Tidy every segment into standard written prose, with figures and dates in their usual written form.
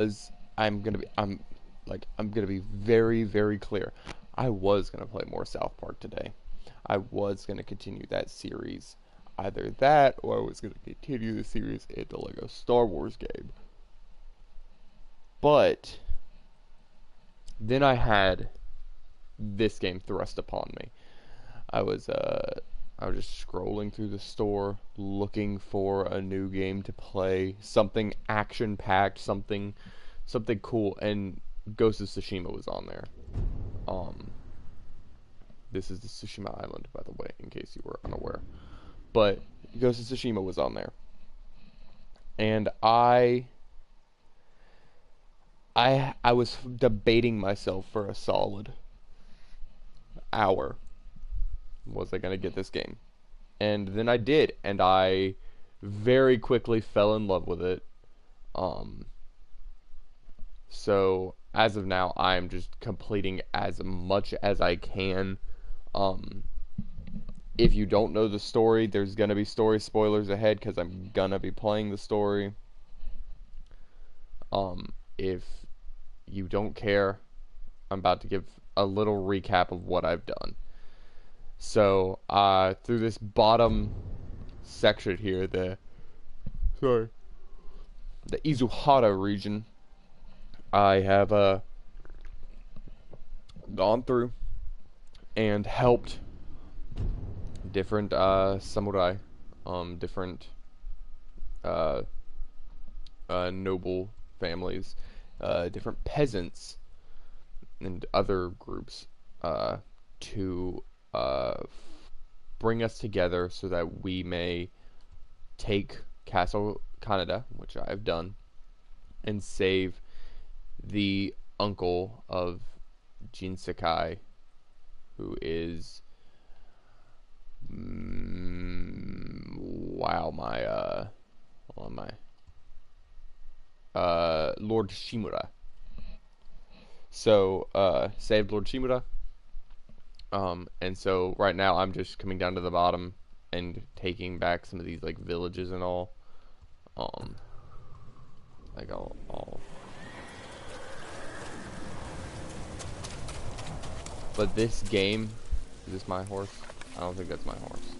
Because I'm gonna be very, very clear. I was gonna play more South Park today. I was gonna continue that series. Either that, or I was gonna continue the series in the Lego Star Wars game. But then I had this game thrust upon me. I was I was just scrolling through the store looking for a new game to play, something action packed, something cool, and Ghost of Tsushima was on there. Um, this is the Tsushima Island, by the way, in case you were unaware. But Ghost of Tsushima was on there, and I was debating myself for a solid hour. Was I gonna get this game? And then I did, and I very quickly fell in love with it. Um, so as of now, I'm just completing as much as I can. Um, if you don't know the story, there's gonna be story spoilers ahead because I'm gonna be playing the story. If you don't care, I'm about to give a little recap of what I've done. So, through this bottom section here, the Izuhara region, I have gone through and helped different samurai, different uh, noble families, different peasants, and other groups to bring us together so that we may take Castle Kaneda, which I have done, and save the uncle of Jin Sakai, who is wow, Lord Shimura. So saved Lord Shimura. And so right now I'm just coming down to the bottom and taking back some of these like villages and all. Like all. But this game, is this my horse? I don't think that's my horse.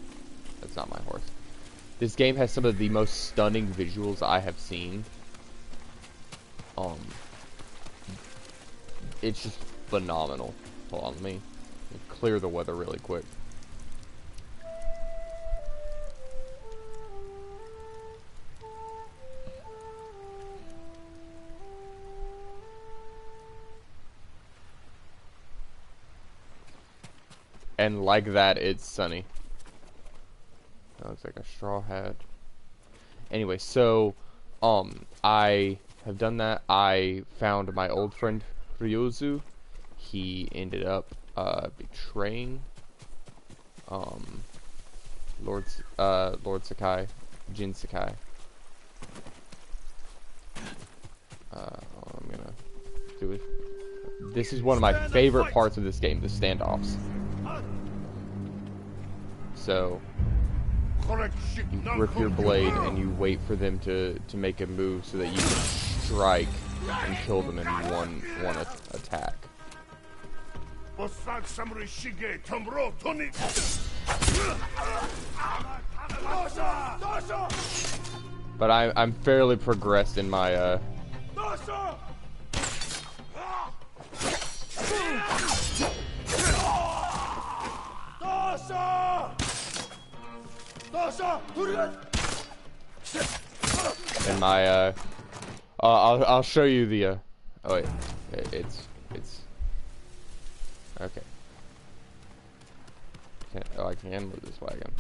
That's not my horse. This game has some of the most stunning visuals I have seen. It's just phenomenal. Hold on, let me clear the weather really quick. And like that, it's sunny. That looks like a straw hat. Anyway, so, I have done that. I found my old friend Ryozu. He ended up betraying Lord Sakai, Jin Sakai. I'm gonna do it. This is one of my favorite parts of this game, the standoffs. So you rip your blade and you wait for them to make a move so that you can strike and kill them in one attack. But I'm fairly progressed in my I'll show you the oh wait, it's okay. I can move this wagon.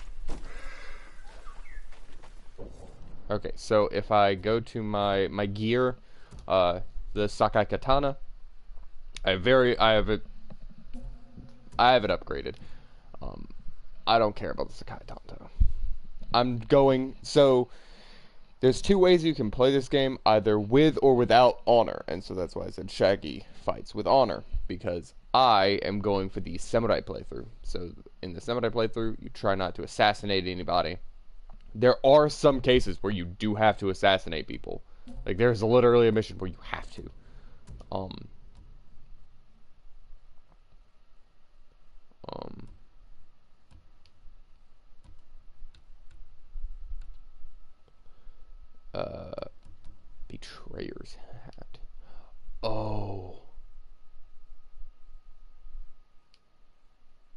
Okay, so if I go to my gear, the Sakai Katana, I have it upgraded. I don't care about the Sakai Katana. So there's two ways you can play this game, either with or without honor, and so that's why I said Shaggy fights with honor, because I am going for the samurai playthrough. So in the samurai playthrough, you try not to assassinate anybody. There are some cases where you do have to assassinate people. Like, there's literally a mission where you have to. Um, um, uh, Betrayer's hat. Oh.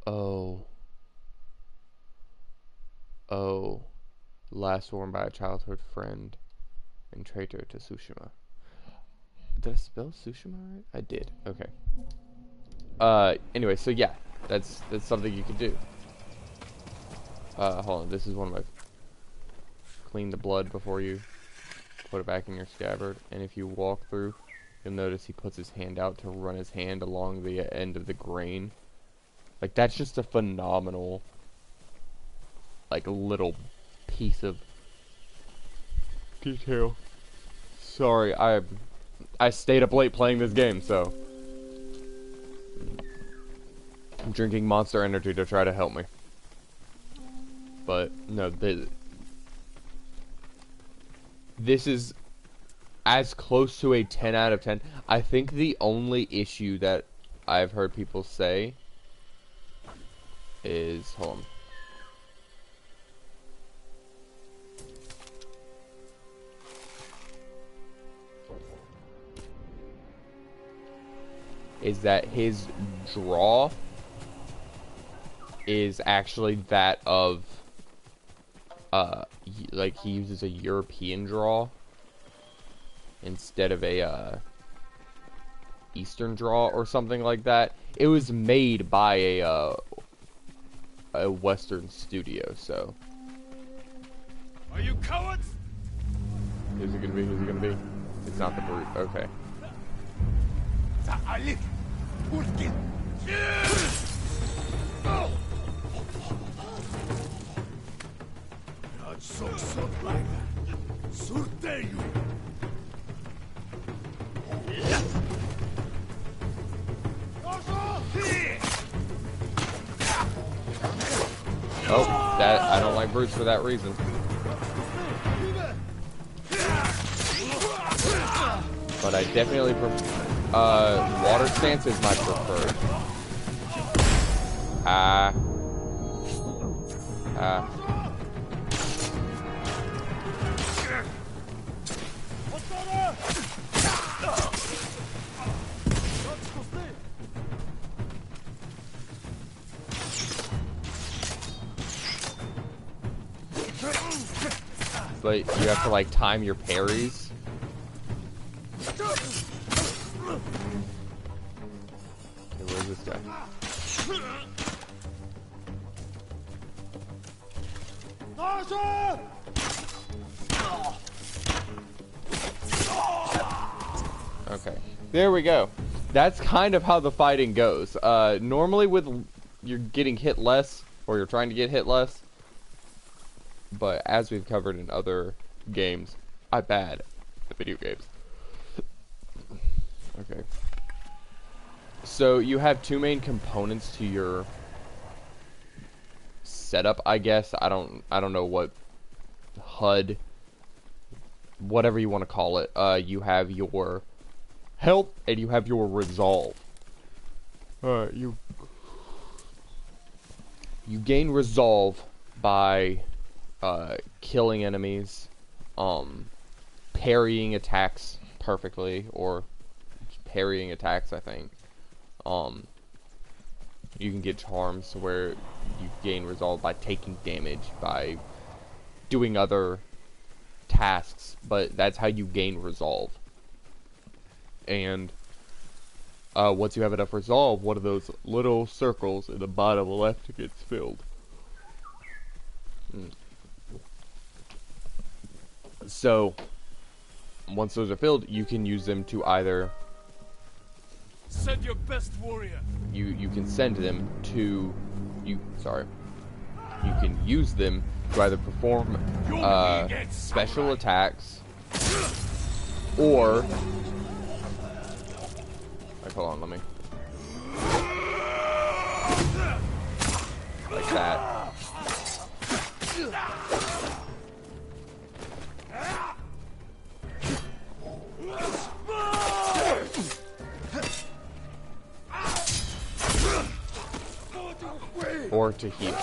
Oh. Oh. Last worn by a childhood friend and traitor to Tsushima. Did I spell Tsushima right? I did. Okay. Anyway, so yeah, that's something you can do. Hold on. This is one of my... Clean the blood before you put it back in your scabbard. And if you walk through, you'll notice he puts his hand out to run his hand along the end of the grain. Like, that's just a phenomenal, like, little piece of detail. Sorry, I stayed up late playing this game, so I'm drinking Monster Energy to try to help me. But no, this is as close to a 10 out of 10. I think the only issue that I've heard people say is, hold on. Is that his draw is actually that of, like, he uses a European draw instead of a, Eastern draw or something like that. It was made by a Western studio, so. Are you cowards? Who's it gonna be? Who's it gonna be? It's not the brute. Okay. Oh, that I don't like brutes for that reason. But I definitely prefer water stance is my preferred. But you have to, like, time your parries. Okay, where's this guy? Okay, there we go. That's kind of how the fighting goes. Normally with you're getting hit less, or you're trying to get hit less. But as we've covered in other games, I'm bad at video games. Okay. So you have two main components to your setup, I guess. I don't know what HUD, whatever you want to call it. You have your health and you have your resolve. You gain resolve by killing enemies, parrying attacks perfectly, or parrying attacks, I think. You can get charms to where you gain resolve by taking damage, by doing other tasks, but that's how you gain resolve. And once you have enough resolve, one of those little circles in the bottom left gets filled. So, once those are filled, you can use them to either... Send your best warrior. You can send them to... You can use them to either perform special attacks, or... Like, hold on, let me... Like that. or to heal.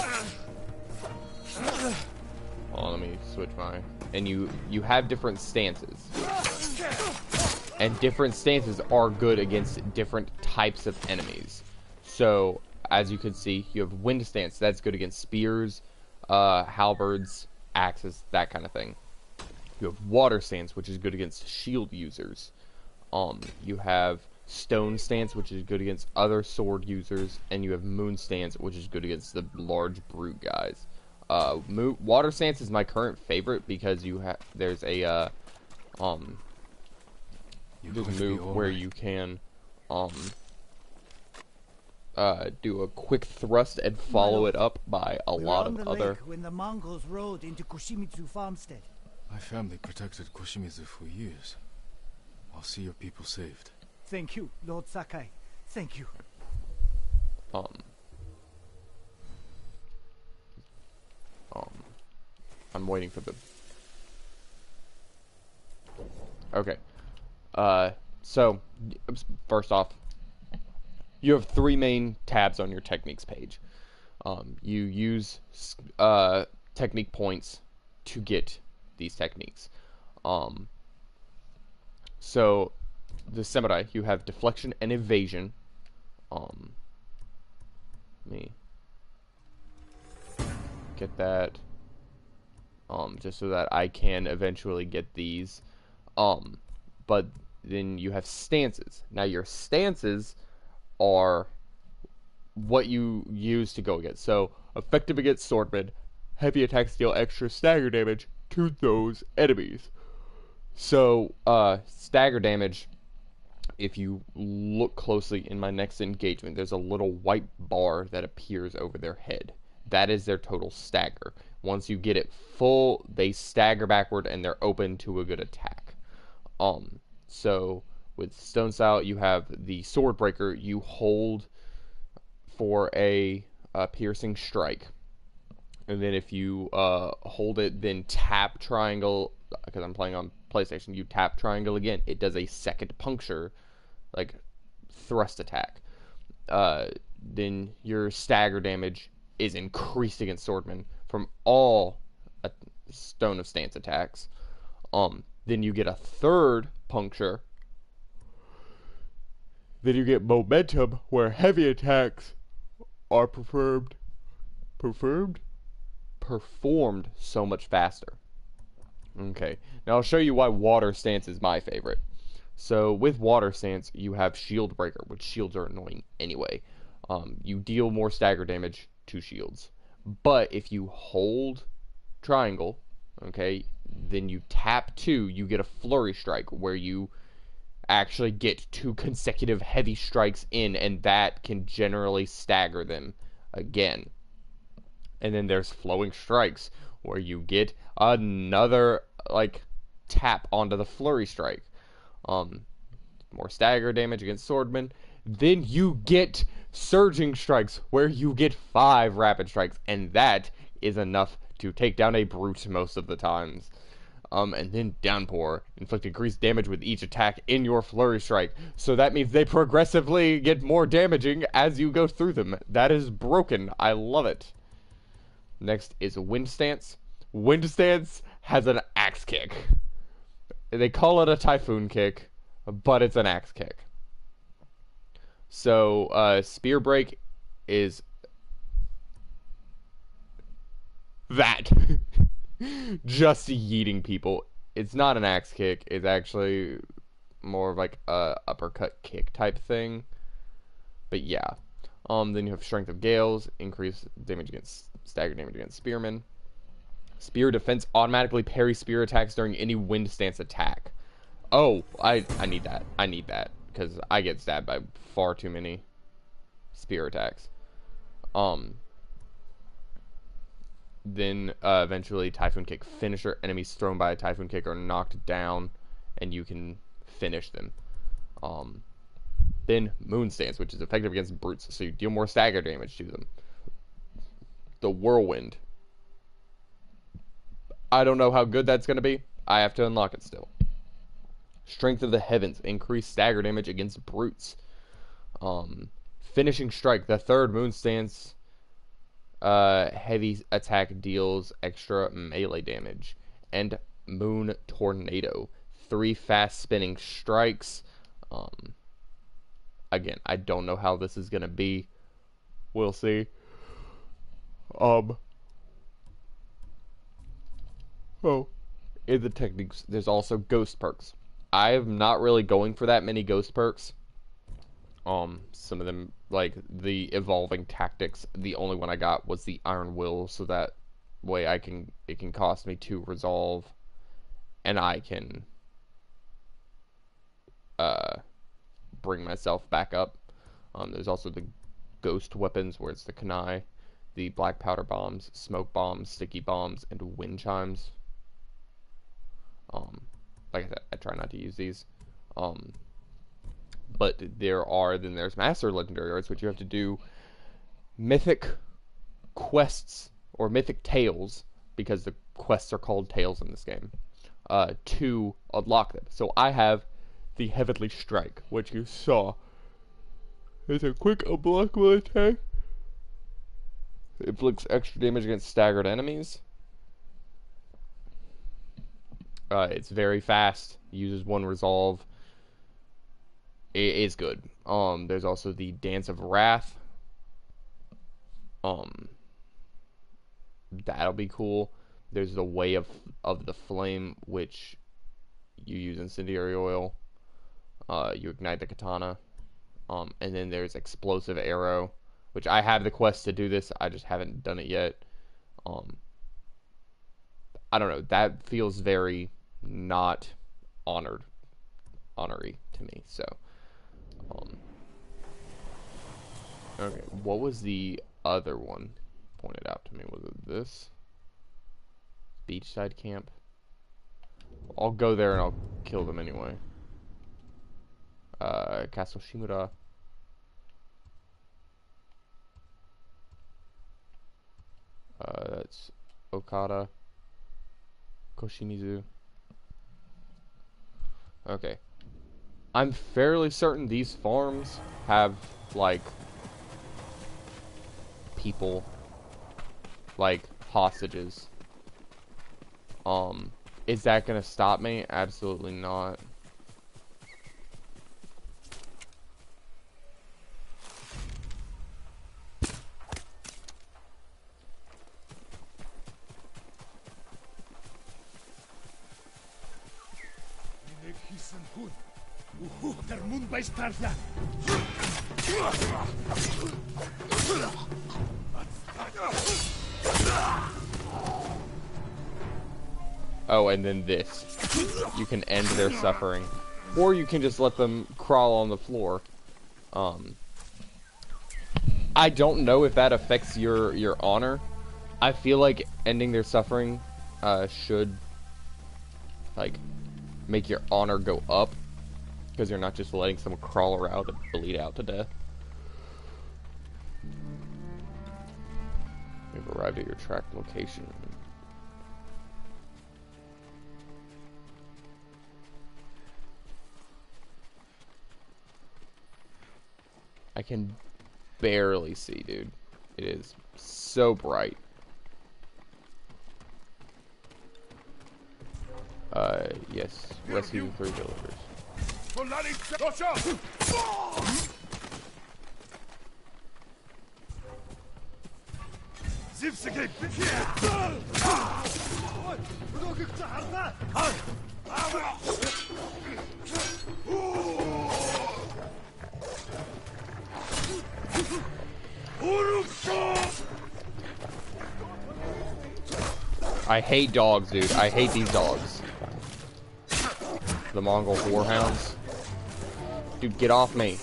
Oh, let me switch my... And you have different stances. And different stances are good against different types of enemies. So, as you can see, you have wind stance. That's good against spears, halberds, axes, that kind of thing. You have water stance, which is good against shield users. You have stone stance, which is good against other sword users, and you have moon stance, which is good against the large brute guys. Water stance is my current favorite because there's a move where you can do a quick thrust and follow it up by a lot of other. When the Mongols rode into Kushimitsu farmstead. My family protected Koshimizu for years. I'll see your people saved. Thank you, Lord Sakai. Thank you. I'm waiting for the... Okay. So, first off, you have 3 main tabs on your techniques page. You use technique points to get these techniques. So, the samurai, you have deflection and evasion. Let me get that. Just so that I can eventually get these. But then you have stances. Now your stances are what you use to go against. So, effective against swordmen, heavy attacks deal extra stagger damage to those enemies. So, stagger damage, if you look closely in my next engagement, there's a little white bar that appears over their head. That is their total stagger. Once you get it full, they stagger backward and they're open to a good attack. So with stone style, you have the sword breaker. You hold for a piercing strike, and then if you hold it, then tap triangle. Because I'm playing on PlayStation, you tap triangle again. It does a second puncture, like thrust attack. Then your stagger damage is increased against swordmen from all Stone of Stance attacks. Then you get a third puncture. Then you get momentum, where heavy attacks are performed so much faster. Okay, now I'll show you why water stance is my favorite. So with water stance, you have shield breaker, which shields are annoying anyway. You deal more stagger damage to shields. But if you hold triangle, okay, then you tap 2, you get a flurry strike, where you actually get 2 consecutive heavy strikes in, and that can generally stagger them again. And then there's flowing strikes, where you get another, like, tap onto the flurry strike. More stagger damage against swordmen. Then you get surging strikes, where you get 5 rapid strikes, and that is enough to take down a brute most of the times. And then downpour, inflict increased damage with each attack in your flurry strike. So that means they progressively get more damaging as you go through them. That is broken. I love it. Next is wind stance. Wind stance has an axe kick. They call it a typhoon kick, but it's an axe kick. So, spear break is that. Just yeeting people. It's not an axe kick. It's actually more of like a uppercut kick type thing. But yeah. Then you have strength of gales, increase damage against stagger damage against spearmen. Spear defense automatically parry spear attacks during any wind stance attack. Oh, I need that. I need that because I get stabbed by far too many spear attacks. Then eventually Typhoon Kick finisher. Enemies thrown by a Typhoon Kick are knocked down, and you can finish them. Then Moon Stance, which is effective against brutes, so you deal more stagger damage to them. The Whirlwind. I don't know how good that's going to be. I have to unlock it still. Strength of the Heavens. Increased stagger damage against brutes. Finishing Strike. The third Moon Stance Heavy attack deals extra melee damage. And Moon Tornado. 3 fast spinning strikes. Again, I don't know how this is gonna be. We'll see. Oh, in the techniques, there's also ghost perks. I am not really going for that many ghost perks. Some of them, like the evolving tactics, the only one I got was the Iron Will, so that way it can cost me 2 resolve, and I can bring myself back up. There's also the ghost weapons, where it's the kunai, the black powder bombs, smoke bombs, sticky bombs, and wind chimes. Like I said, I try not to use these. But there's Master Legendary Arts, which you have to do mythic quests, or mythic tales, because the quests are called tales in this game, to unlock them. So I have the Heavenly Strike, which you saw. It's a quick unblockable attack. It inflicts extra damage against staggered enemies. It's very fast. Uses 1 resolve. It is good. There's also the Dance of Wrath. That'll be cool. There's the Way of the Flame, which you use incendiary oil. You ignite the katana. And then there's Explosive Arrow, which I have the quest to do this. I just haven't done it yet. I don't know. That feels very not honory to me. So, okay. What was the other one pointed out to me? Was it this? Beachside camp? I'll go there and I'll kill them anyway. Castle Shimura. That's Okada. Koshimizu. Okay. I'm fairly certain these farms have, like, people, like, hostages. Is that gonna stop me? Absolutely not. Oh, and then this. You can end their suffering. Or you can just let them crawl on the floor. I don't know if that affects your honor. I feel like ending their suffering should, like, make your honor go up, because you're not just letting someone crawl around and bleed out to death. We've arrived at your tracked location. I can barely see, dude. It is so bright. Yes. Rescue the 3 villagers. I hate dogs, dude. I hate these dogs. The Mongol warhounds. Dude, get off me.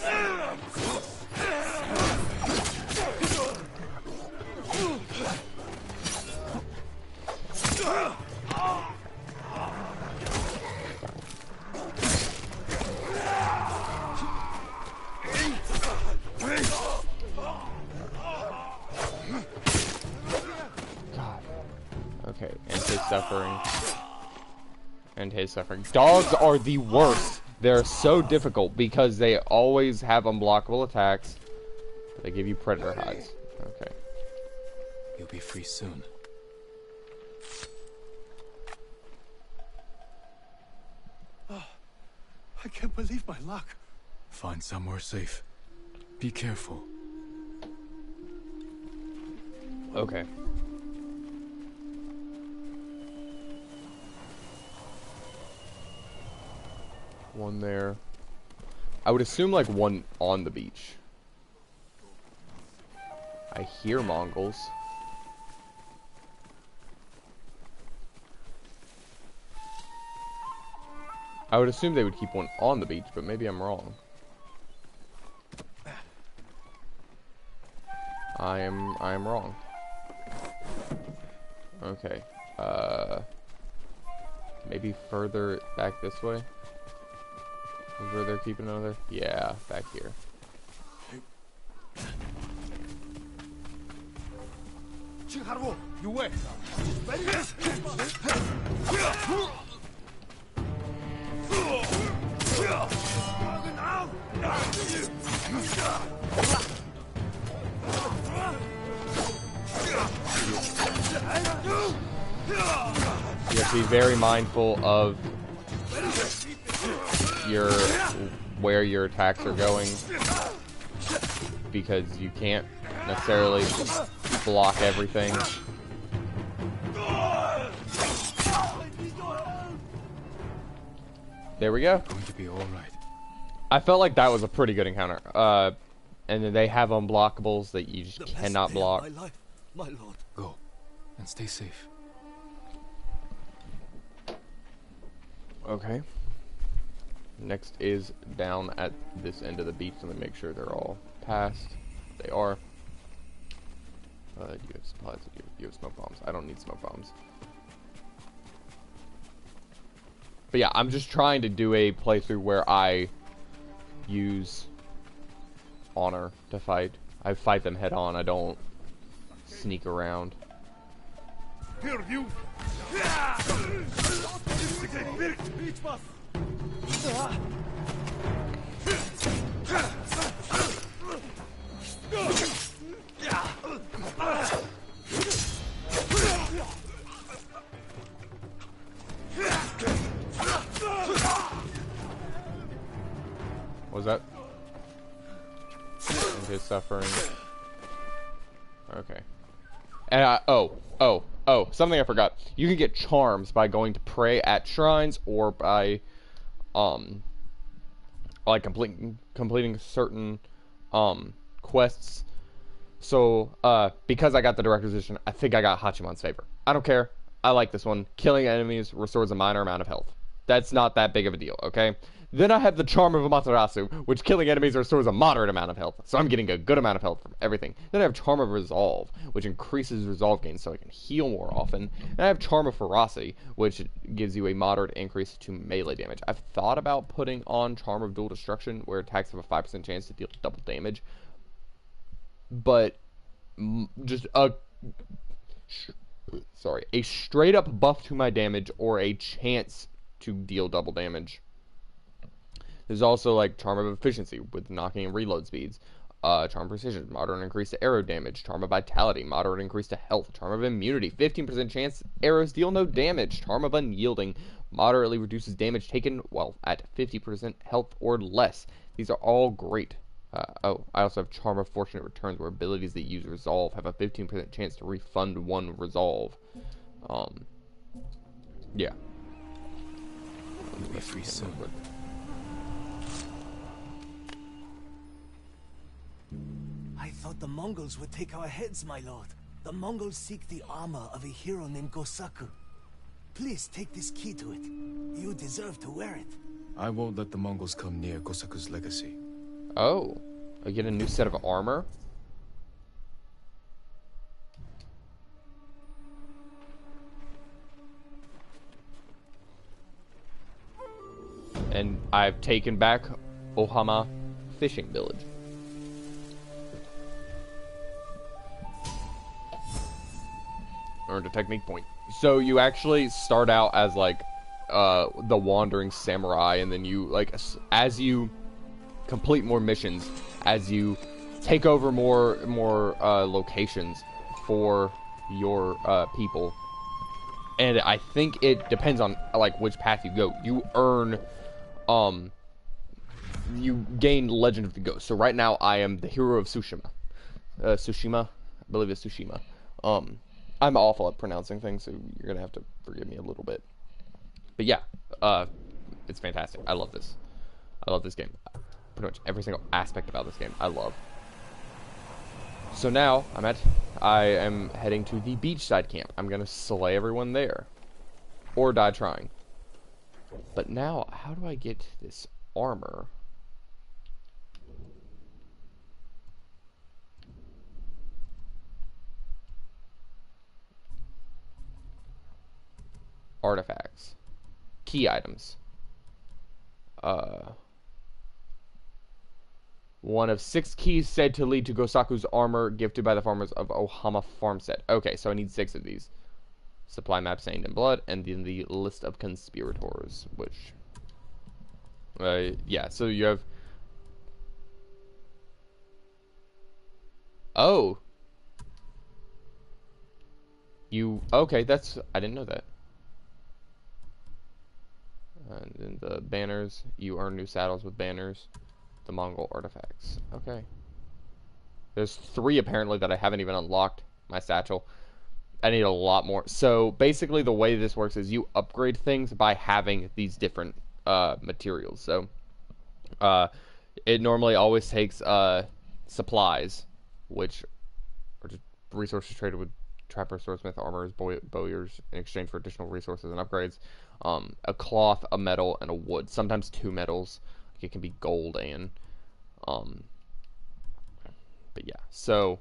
Okay, and his suffering. And his suffering. Dogs are the worst. They're so difficult because they always have unblockable attacks. They give you predator hides. Okay. You'll be free soon. I can't believe my luck. Find somewhere safe. Be careful. Okay. One there. I would assume like one on the beach. I hear Mongols. I would assume they would keep one on the beach, but maybe I'm wrong. I am wrong. Okay. Maybe further back this way? Is where they're keeping another? Yeah, back here. You wait. You have to be very mindful of where your attacks are going, because you can't necessarily block everything. There we go. Going to be all right. I felt like that was a pretty good encounter. And then they have unblockables that you just cannot block. My life, my lord. Go, and stay safe. Okay. Next is down at this end of the beach. Let me make sure they're all passed. They are. You have supplies. You have smoke bombs. I don't need smoke bombs. But yeah, I'm just trying to do a playthrough where I use honor to fight. I fight them head on. I don't sneak around. Here, you. What was that? Into suffering. Okay. And something I forgot. You can get charms by going to pray at shrines or by like completing certain quests. So because I got the director's edition, I think I got Hachiman's favor. I don't care. I like this one. Killing enemies restores a minor amount of health. That's not that big of a deal, okay? Then I have the Charm of Amaterasu, which killing enemies restores a moderate amount of health. So I'm getting a good amount of health from everything. Then I have Charm of Resolve, which increases resolve gains so I can heal more often. And I have Charm of Ferocity, which gives you a moderate increase to melee damage. I've thought about putting on Charm of Dual Destruction, where attacks have a 5% chance to deal double damage. But just a straight up buff to my damage or a chance to deal double damage. There's also like Charm of Efficiency with knocking and reload speeds. Charm of Precision, moderate increase to arrow damage. Charm of Vitality, moderate increase to health. Charm of Immunity, 15% chance arrows deal no damage. Charm of Unyielding, moderately reduces damage taken while at 50% health or less. These are all great. I also have Charm of Fortunate Returns, where abilities that use Resolve have a 15% chance to refund one Resolve. Yeah. You'll be free soon. I thought the Mongols would take our heads, my lord. The Mongols seek the armor of a hero named Gosaku. Please take this key to it. You deserve to wear it. I won't let the Mongols come near Gosaku's legacy. Oh, I get a new set of armor. And I've taken back Ohama Fishing Village. Earned a technique point. So you actually start out as like the wandering samurai, and then you like as you complete more missions, as you take over more locations for your people, and I think it depends on like which path you go. You earn, you gain Legend of the Ghost. So right now I am the hero of Tsushima. Tsushima, I believe it's Tsushima. I'm awful at pronouncing things, so you're gonna have to forgive me a little bit. But yeah, it's fantastic. I love this. I love this game. Pretty much every single aspect about this game, I love. So now I am heading to the beachside camp. I'm gonna slay everyone there, or die trying. But now, how do I get this armor? Artifacts, key items. One of 6 keys said to lead to Gosaku's armor gifted by the farmers of Ohama Farmstead. Okay, so I need 6 of these. Supply map stained in blood, and then the list of conspirators, which... yeah, so you have... Oh! You... Okay, that's... I didn't know that. And then the banners, you earn new saddles with banners. The Mongol artifacts. Okay. There's 3 apparently that I haven't even unlocked. My satchel. I need a lot more. So basically the way this works is you upgrade things by having these different materials. So it normally always takes supplies, which are just resources traded with trapper, swordsmith, armorers, bowyers in exchange for additional resources and upgrades. A cloth, a metal, and a wood. Sometimes 2 metals. It can be gold and but yeah, so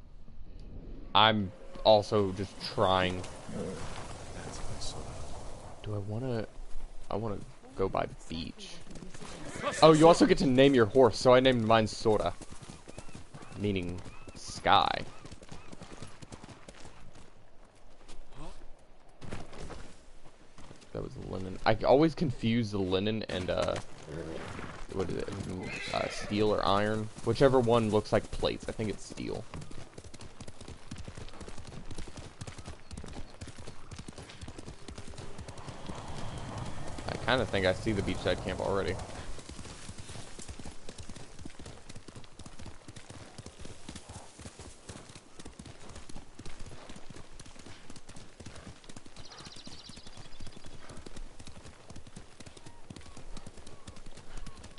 I'm also just trying. Do I wanna go by the beach? Oh, you also get to name your horse, so I named mine Sora, meaning sky. That was linen. I always confuse the linen and what is it? Steel or iron? Whichever one looks like plates. I think it's steel. I kind of think I see the beachside camp already.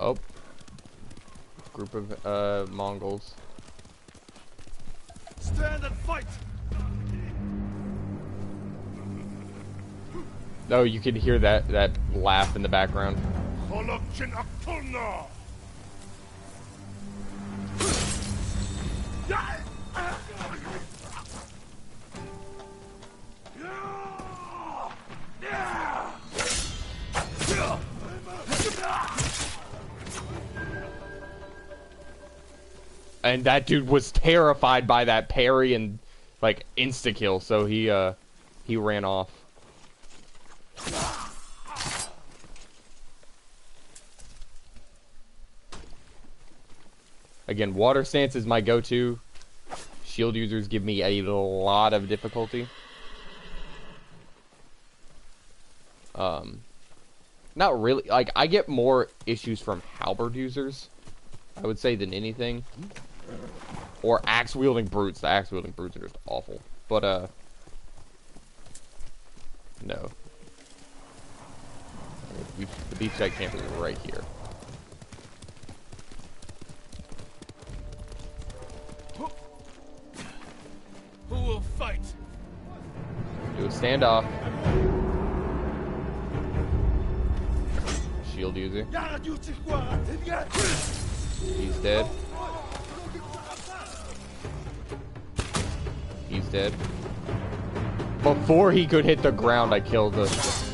Oh. Group of Mongols. Stand and fight! Oh, you can hear that laugh in the background. And that dude was terrified by that parry and like insta kill, so he ran off. Again, water stance is my go-to. Shield users give me a lot of difficulty. Not really. Like, I get more issues from halberd users, I would say, than anything. Or axe-wielding brutes. The axe-wielding brutes are just awful. But, no. The beachside camp is right here. Who will fight? Do a standoff. Shield user. He's dead. He's dead. Before he could hit the ground, I killed the...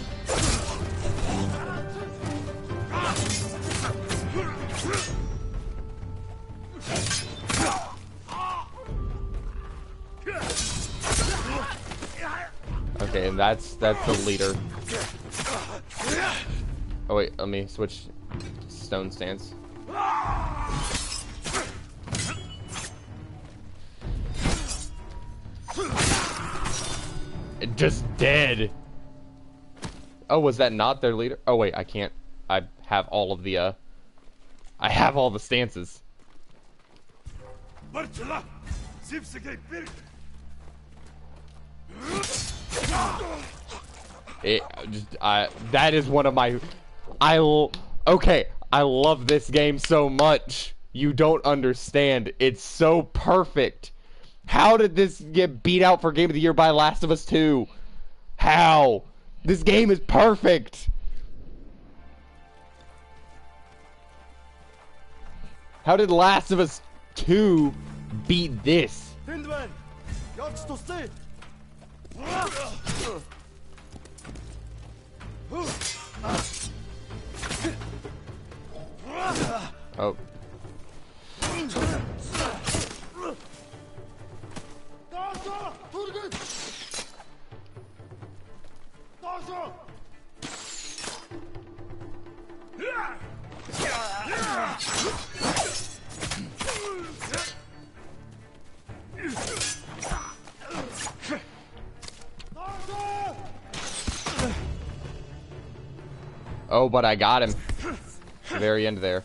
Okay, and that's the leader. Oh wait, let me switch stone stance. Just dead. Oh, was that not their leader? Oh wait, I can't. I have all of the I have all the stances. That is one of my okay, I love this game so much. You don't understand. It's so perfect. How did this get beat out for Game of the Year by Last of Us 2? How? This game is perfect. How did Last of Us 2 beat this? Oh. Oh, but I got him. Very end there.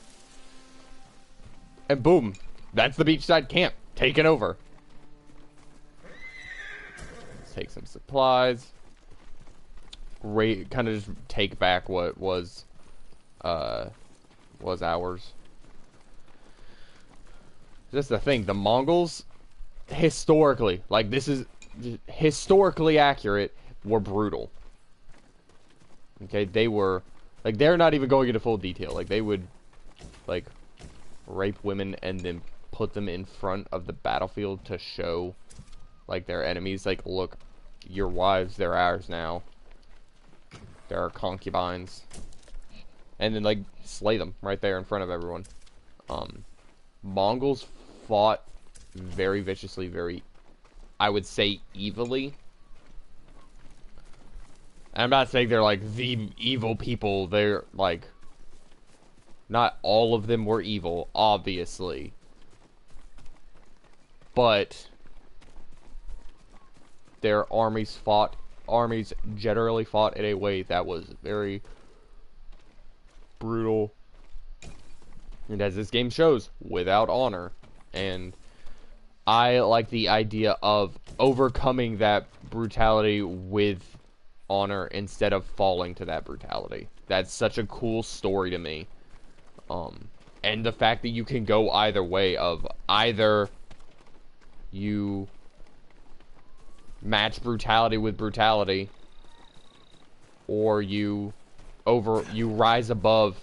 And boom. That's the beachside camp. Taken over. Let's take some supplies. Kind of just take back what was ours. That's the thing. The Mongols, historically, like this is historically accurate, were brutal. Okay, they were, like, they're not even going into full detail. Like, they would, like, rape women and then put them in front of the battlefield to show, like, their enemies, like, look, your wives, they're ours now. They're our concubines. And then, like, slay them right there in front of everyone. Mongols fought very viciously, very, I would say, evilly. And I'm not saying they're, like, the evil people. They're, like, not all of them were evil, obviously. But their armies generally fought in a way that was very brutal. And as this game shows, without honor. And I like the idea of overcoming that brutality with honor instead of falling to that brutality. That's such a cool story to me. And the fact that you can go either way, of either you match brutality with brutality, or you rise above,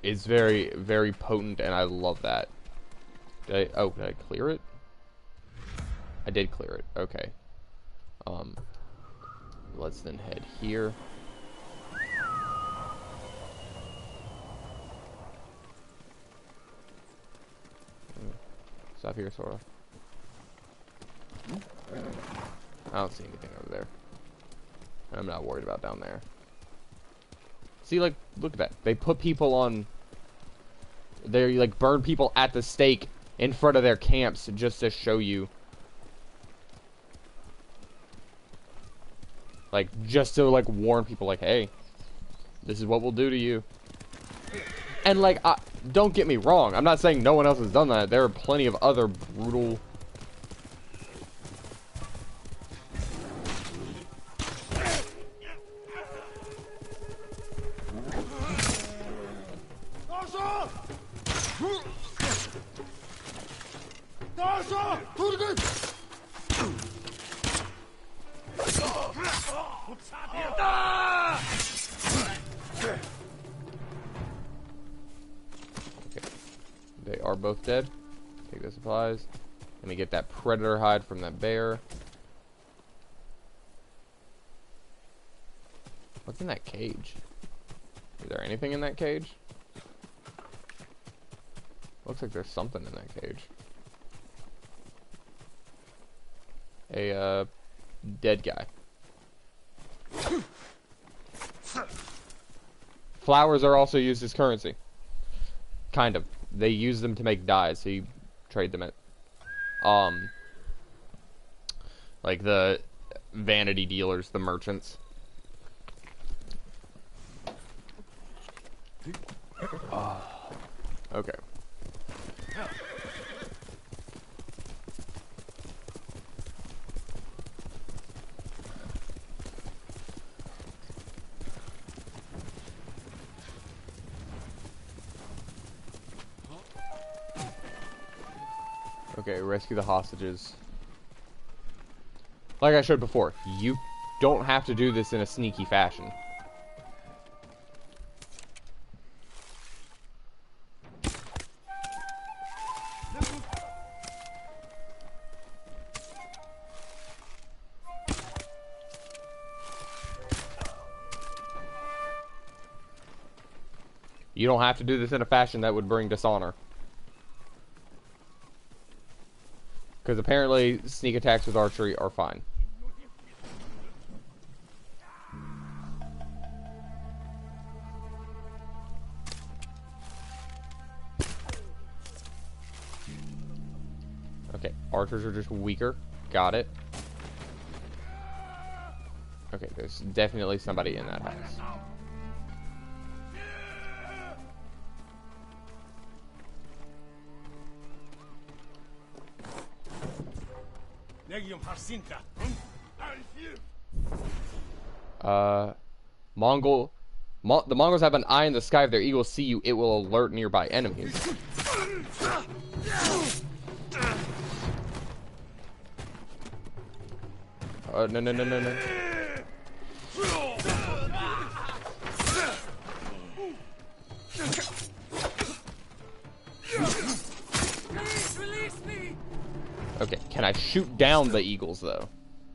is very, very potent, and I love that. Did I clear it? I did clear it. Okay. Let's then head here. Stop here, Sora. I don't see anything over there. I'm not worried about down there. See, like, look at that. They put people on... They, like, burn people at the stake in front of their camps just to show you. Like, just to, like, warn people, like, hey, this is what we'll do to you. And, like, don't get me wrong. I'm not saying no one else has done that. There are plenty of other brutal... They are both dead. Take the supplies. Let me get that predator hide from that bear. What's in that cage? Is there anything in that cage? Looks like there's something in that cage. A dead guy. Flowers are also used as currency. Kind of. They use them to make dyes, so you trade them at like vanity dealers, the merchants. Okay. Okay, rescue the hostages. Like I showed before, you don't have to do this in a sneaky fashion. You don't have to do this in a fashion that would bring dishonor. Because apparently, sneak attacks with archery are fine. Okay, archers are just weaker. Got it. Okay, there's definitely somebody in that house. The Mongols have an eye in the sky. If their eagles see you, it will alert nearby enemies. No. Okay, can I shoot down the eagles, though?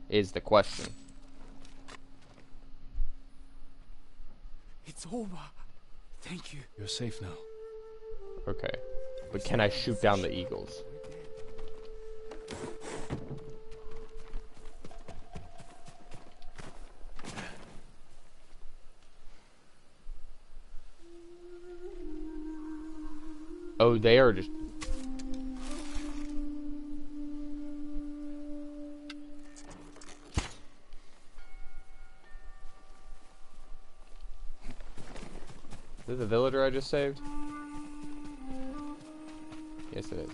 Is the question. It's over. Thank you. You're safe now. Okay, but can I shoot down the eagles? Oh, they are just... Is this the villager I just saved? Yes, it is.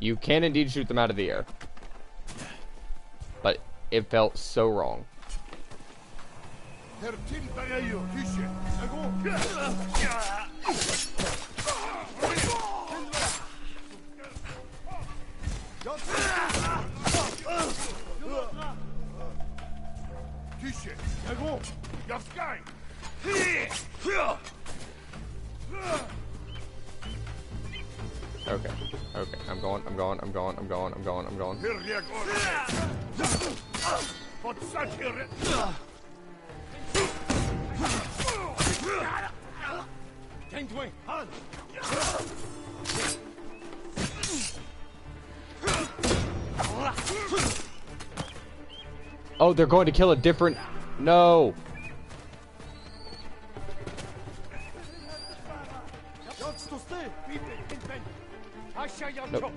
You can indeed shoot them out of the air. But it felt so wrong. Okay, I'm going. Oh, they're going to kill a different... No! Nope.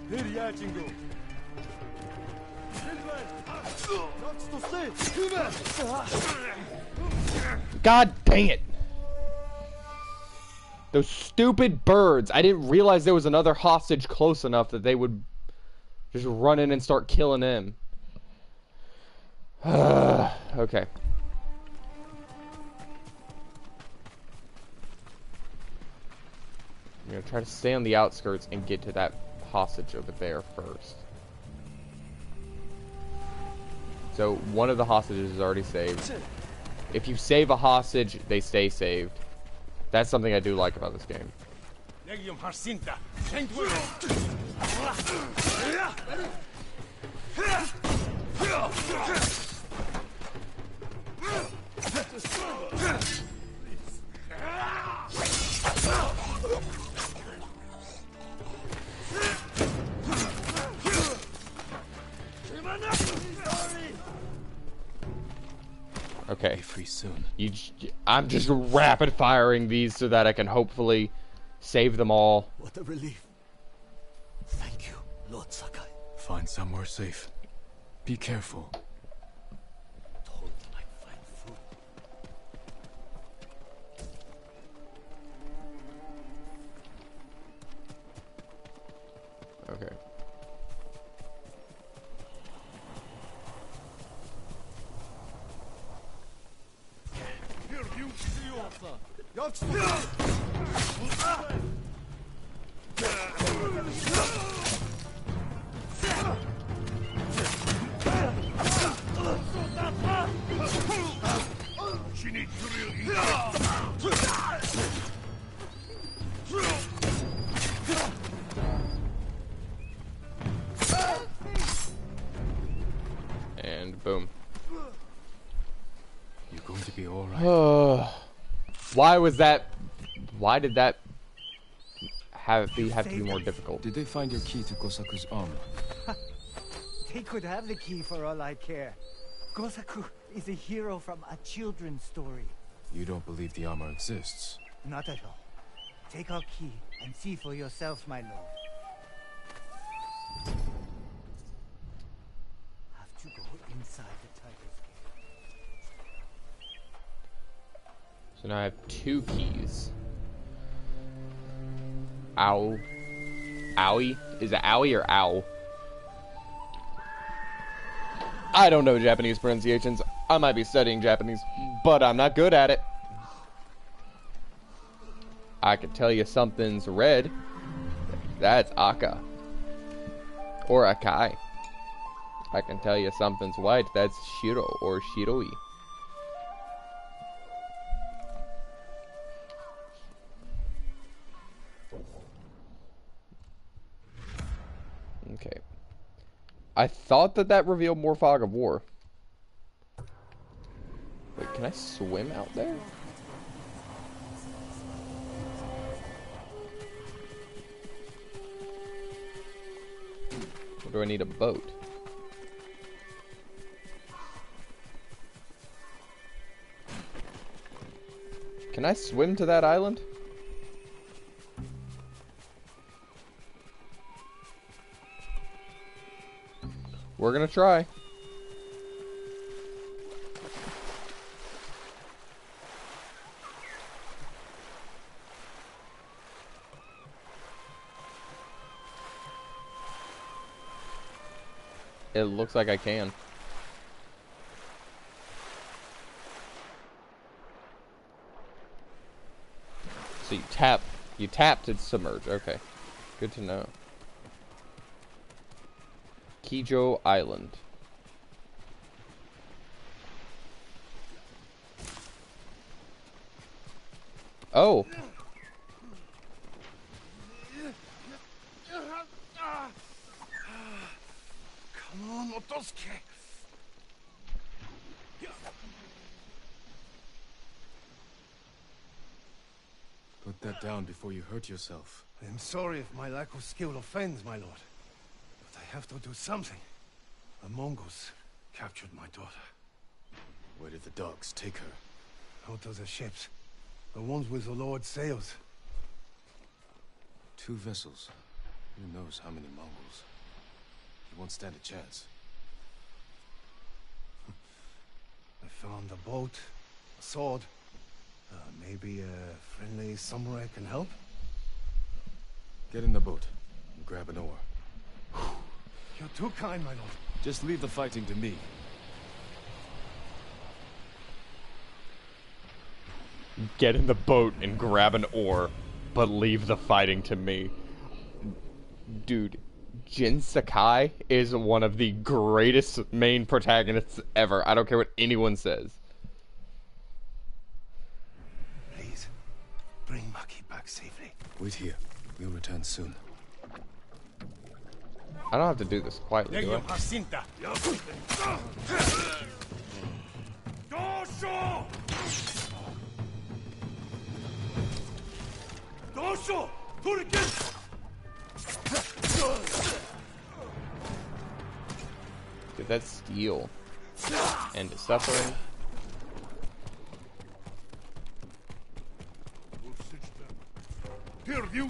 God dang it! Those stupid birds! I didn't realize there was another hostage close enough that they would just run in and start killing him. Okay. I'm gonna try to stay on the outskirts and get to that hostage over there first. So, one of the hostages is already saved. If you save a hostage, they stay saved. That's something I do like about this game. Okay. Be free soon. I'm just rapid firing these so that I can hopefully save them all. What a relief. Thank you, Lord Sakai. Find somewhere safe. Be careful. Told them I'd find food. Okay. Here, you She needs real heat. And boom. You're going to be alright. Why was that? Why did that have to be more difficult? Did they find your key to Gosaku's armor? They could have the key for all I care. Gosaku is a hero from a children's story. You don't believe the armor exists? Not at all. Take our key and see for yourself, my lord. Have to go inside the tiger's cage. So now I have 2 keys. Ow. Owie? Is it owie or ow? I don't know Japanese pronunciations. I might be studying Japanese, but I'm not good at it. I could tell you something's red. That's Aka. Or Akai. I can tell you something's white. That's Shiro or Shiroi. Okay. I thought that revealed more fog of war. Wait, can I swim out there? Or do I need a boat? Can I swim to that island? We're gonna try. It looks like I can. So you tap to submerge. Okay. Good to know. Kijo Island. Oh. Come on, Otosuke. Put that down before you hurt yourself. I am sorry if my lack of skill offends, my lord. But I have to do something. The Mongols captured my daughter. Where did the dogs take her? Out of the ships. The ones with the Lord's sails. 2 vessels. Who knows how many Mongols? You won't stand a chance. I found a boat, a sword. Maybe a friendly samurai can help? Get in the boat and grab an oar. You're too kind, my lord. Just leave the fighting to me. Get in the boat and grab an oar, but leave the fighting to me. Dude, Jin Sakai is one of the greatest main protagonists ever. I don't care what anyone says. Please, bring Maki back safely. Wait here. We'll return soon. I don't have to do this quietly, do I? Dude, that's steel. And suffering. Here, you.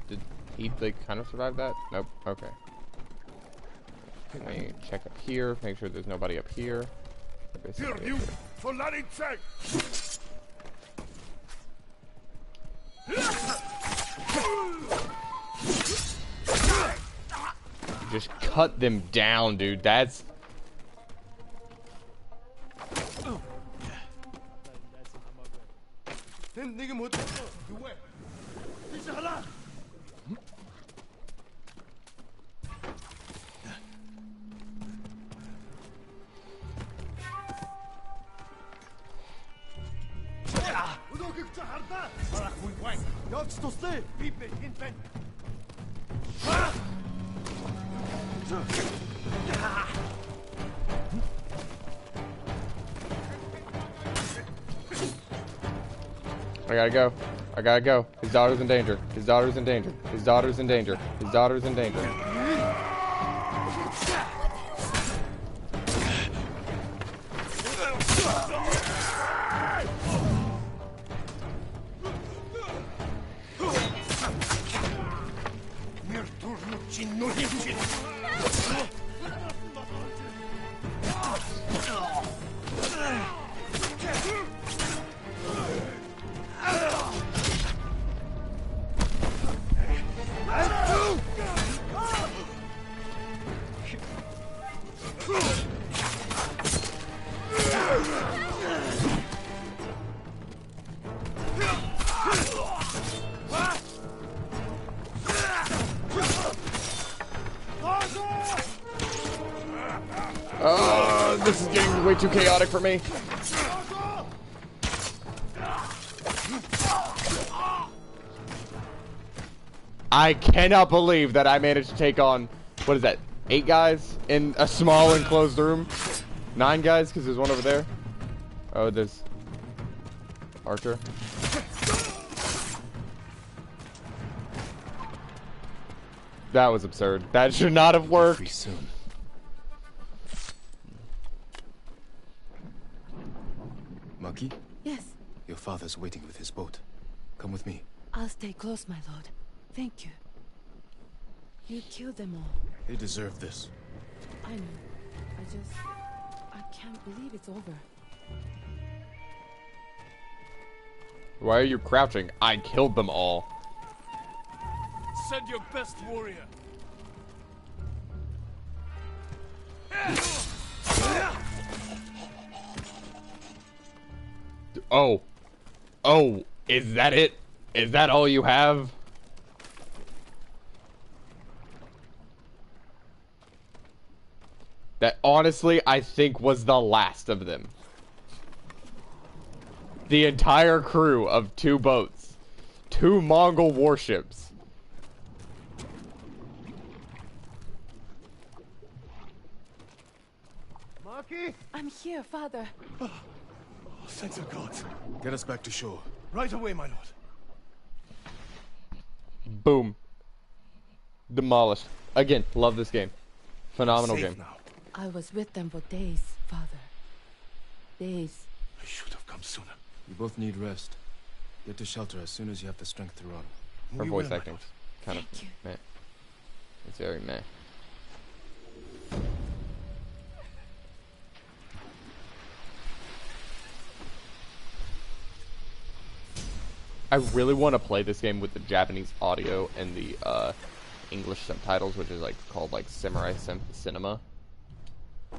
Did he like kind of survive that? Nope. Okay. Let me check up here. Make sure there's nobody up here. Here, you. For Larry's sake. Just cut them down, dude. That's... I gotta go. I gotta go. His daughter's in danger. His daughter's in danger. His daughter's in danger. His daughter's in danger. This is getting way too chaotic for me. I cannot believe that I managed to take on, what is that, 8 guys in a small enclosed room? 9 guys, because there's one over there. Oh, there's Archer. That was absurd. That should not have worked. Free soon. Maki? Yes, Your father's waiting with his boat. Come with me. I'll stay close, my lord. Thank you. You killed them all. They deserve this. I know. I can't believe it's over. Why are you crouching? I killed them all. Send your best warrior. Oh. Oh, is that it? Is that all you have? That honestly, I think was the last of them. The entire crew of 2 boats. 2 Mongol warships. Maki? I'm here, father. Oh, thank the gods. Get us back to shore. Right away, my lord. Boom. Demolished. Again, love this game. Phenomenal Safe game. now. I was with them for days, father. Days. I should have come sooner. You both need rest. Get to shelter as soon as you have the strength to run. Her We voice will, my acting lord. kind of Thank you. meh. It's very meh. I really want to play this game with the Japanese audio and the English subtitles, which is like called like Samurai Cinema.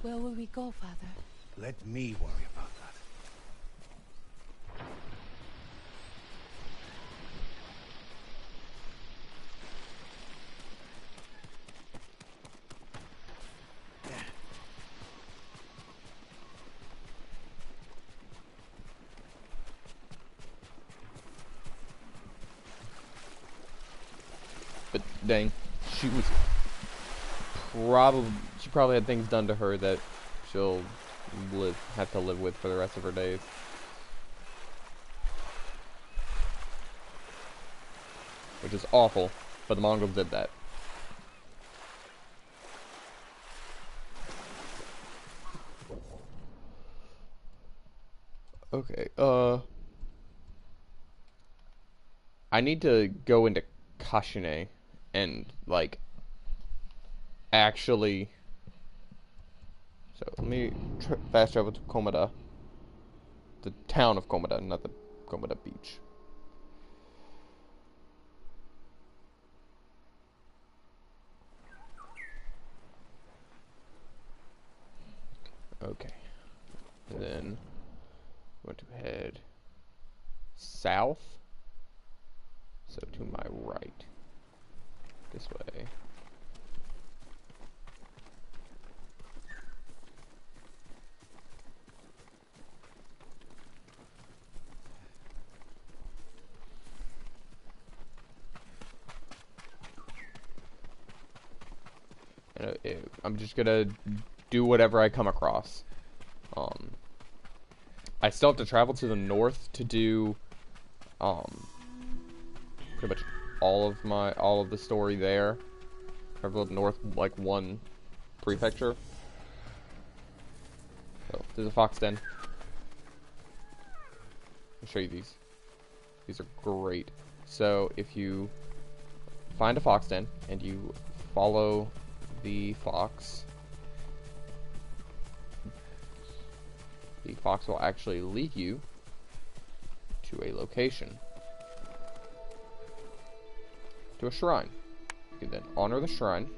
Where will we go, father? Let me worry about that. But dang, she probably had things done to her that she'll have to live with for the rest of her days. which is awful, but the Mongols did that. Okay, I need to go into Kashine and, like, actually... So, let me fast travel to Komada. The town of Komada, not the Komada beach. Okay. And then, I'm going to head south. So, to my right. This way. And I'm just gonna do whatever I come across. I still have to travel to the north to do pretty much all of the story there. Travel north like one prefecture. So there's a fox den. I'll show you these. These are great. So if you find a fox den and you follow the fox will actually lead you to a location, to a shrine. You can then honor the shrine,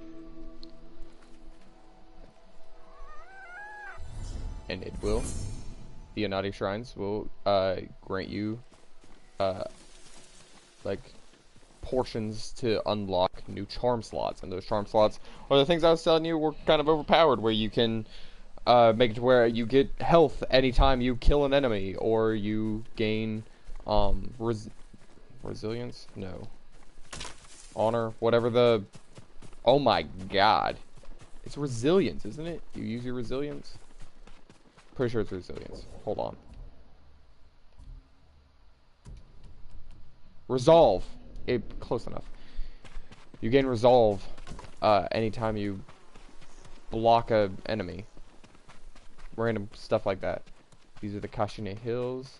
and it will, the Inati shrines will grant you like portions to unlock new charm slots, and those charm slots are the things I was telling you were kind of overpowered, where you can make it to where you get health anytime you kill an enemy, or you gain resilience? No. Honor, whatever the... Oh my god. It's resilience, isn't it? You use your resilience? Pretty sure it's resilience. Hold on. Resolve. Close enough. You gain resolve anytime you block a enemy. Random stuff like that. These are the Kashine Hills.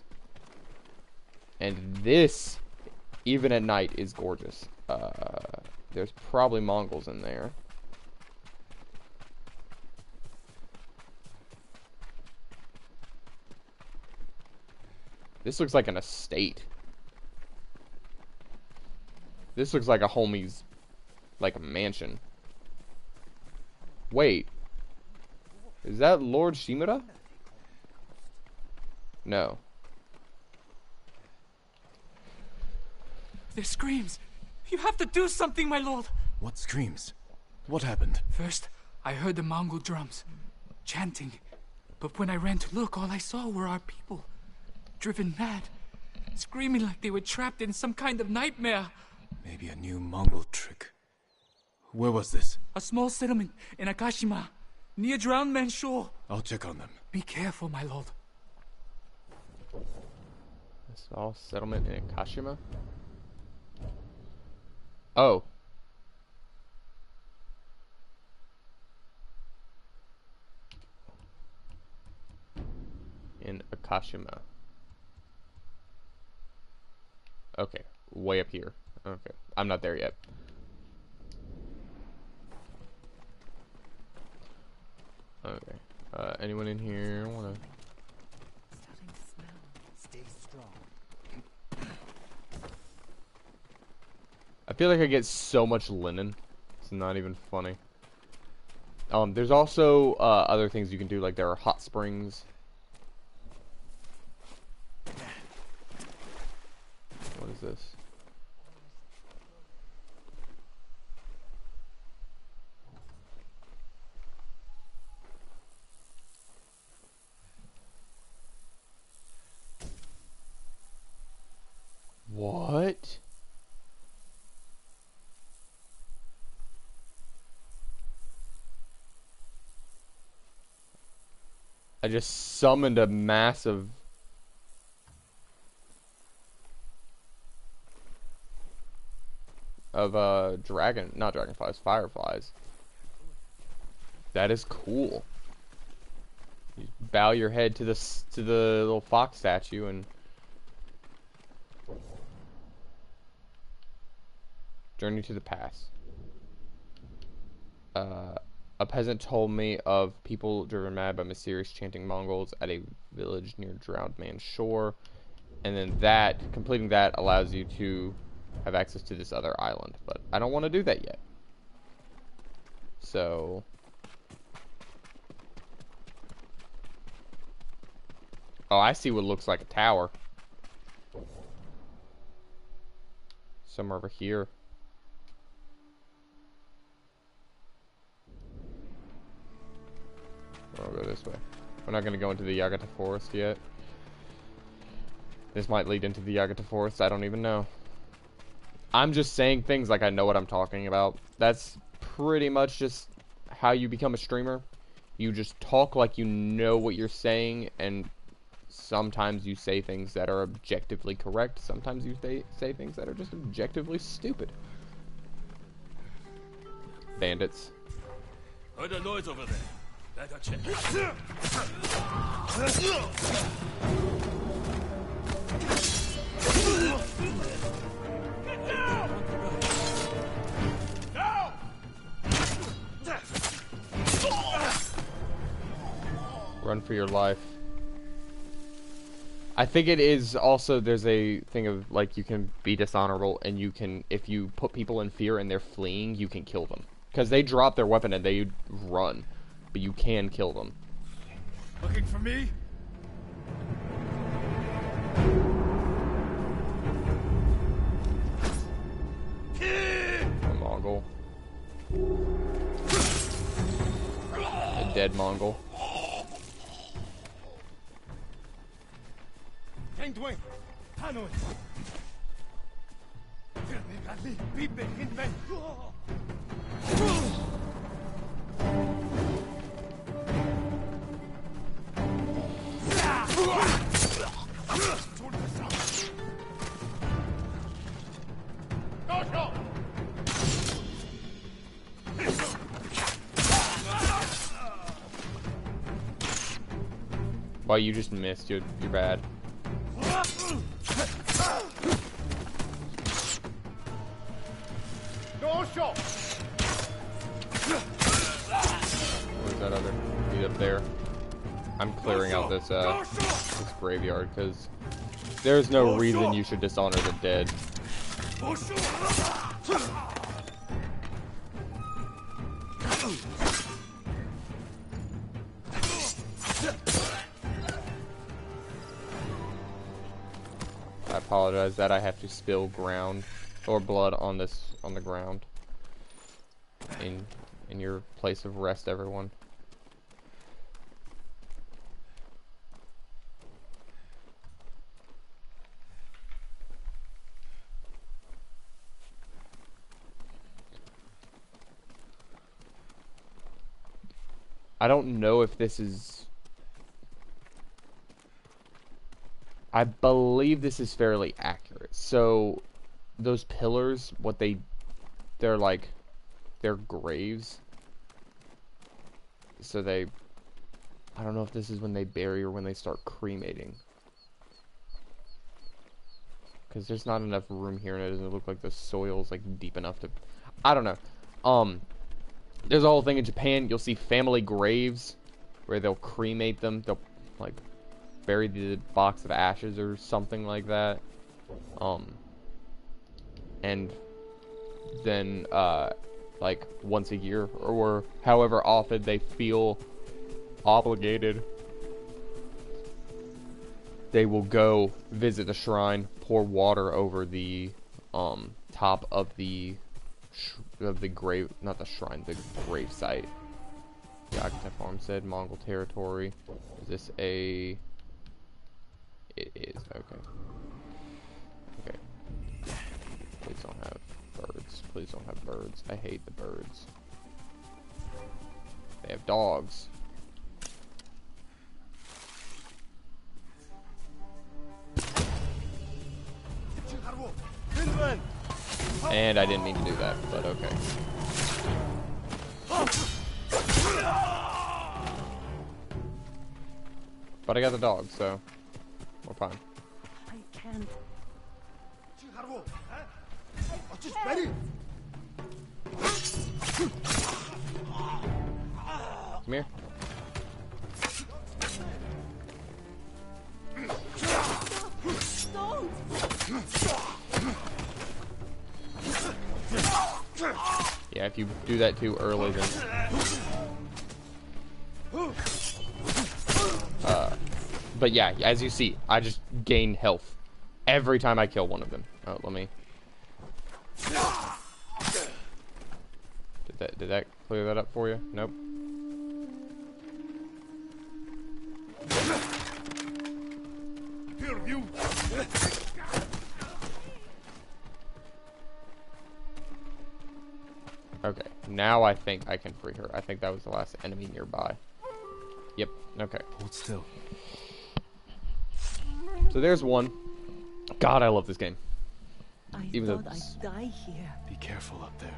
And this, even at night, is gorgeous. There's probably Mongols in there. This looks like an estate. This looks like a homie's, like a mansion. Wait. Is that Lord Shimura? No. Their screams! You have to do something, my lord! What screams? What happened? First, I heard the Mongol drums, chanting. But when I ran to look, all I saw were our people. Driven mad. Screaming like they were trapped in some kind of nightmare. Maybe a new Mongol trick. Where was this? A small settlement in Akashima, near Drowned Man's Shore. I'll check on them. Be careful, my lord. A small settlement in Akashima? Oh. In Akashima. Okay, way up here. Okay, I'm not there yet. Okay, anyone in here wanna... Starting to smell. Stay strong. I feel like I get so much linen. It's not even funny. There's also other things you can do, like there are hot springs. What is this? What? I just summoned a massive... not dragonflies, fireflies. That is cool. You bow your head to the little fox statue and journey to the past. A peasant told me of people driven mad by mysterious chanting Mongols at a village near Drowned Man's Shore, and then completing that allows you to have access to this other island, but I don't want to do that yet. So oh, I see what looks like a tower. Somewhere over here. I'll go this way. We're not going to go into the Yagata Forest yet. This might lead into the Yagata Forest. I don't even know. I'm just saying things like I know what I'm talking about. That's pretty much just how you become a streamer. You just talk like you know what you're saying, and sometimes you say things that are objectively correct. Sometimes you say things that are just objectively stupid. Bandits. Heard a noise over there. Better check. Run for your life. I think it is also, there's a thing of, like, you can be dishonorable, and you can, if you put people in fear and they're fleeing, you can kill them. Because they drop their weapon and they run. But you can kill them. Looking for me? A Mongol. A dead Mongol. Well, you just missed. You're bad. Where's that other dude up there? I'm clearing out this graveyard because there's no reason you should dishonor the dead. I apologize that I have to spill ground or blood on the ground in your place of rest, everyone. I don't know if this is... I believe this is fairly accurate. So, those pillars, they're like, they're graves. So I don't know if this is when they bury or when they start cremating. Because there's not enough room here, and it doesn't look like the soil's like deep enough to... I don't know. There's a whole thing in Japan. You'll see family graves where they'll cremate them. They'll like bury the box of ashes or something like that. And then like once a year or however often they feel obligated, they will go visit the shrine, pour water over the top of the grave, not the shrine, the grave site. The Yagata Farm said Mongol territory. Is this a... It is, okay. Okay. Please don't have birds. Please don't have birds. I hate the birds. They have dogs. And I didn't mean to do that, but okay. But I got the dog, so we're fine. I can't. Come here. Don't! Yeah, if you do that too early, then... But yeah, as you see, I just gain health every time I kill one of them. Oh, let me... Did that clear that up for you? Nope. Here, you! Okay, now I think I can free her. I think that was the last enemy nearby. Yep, okay. Hold still. So there's one. God, I love this game. I Even though thought I'd die here. Be careful up there.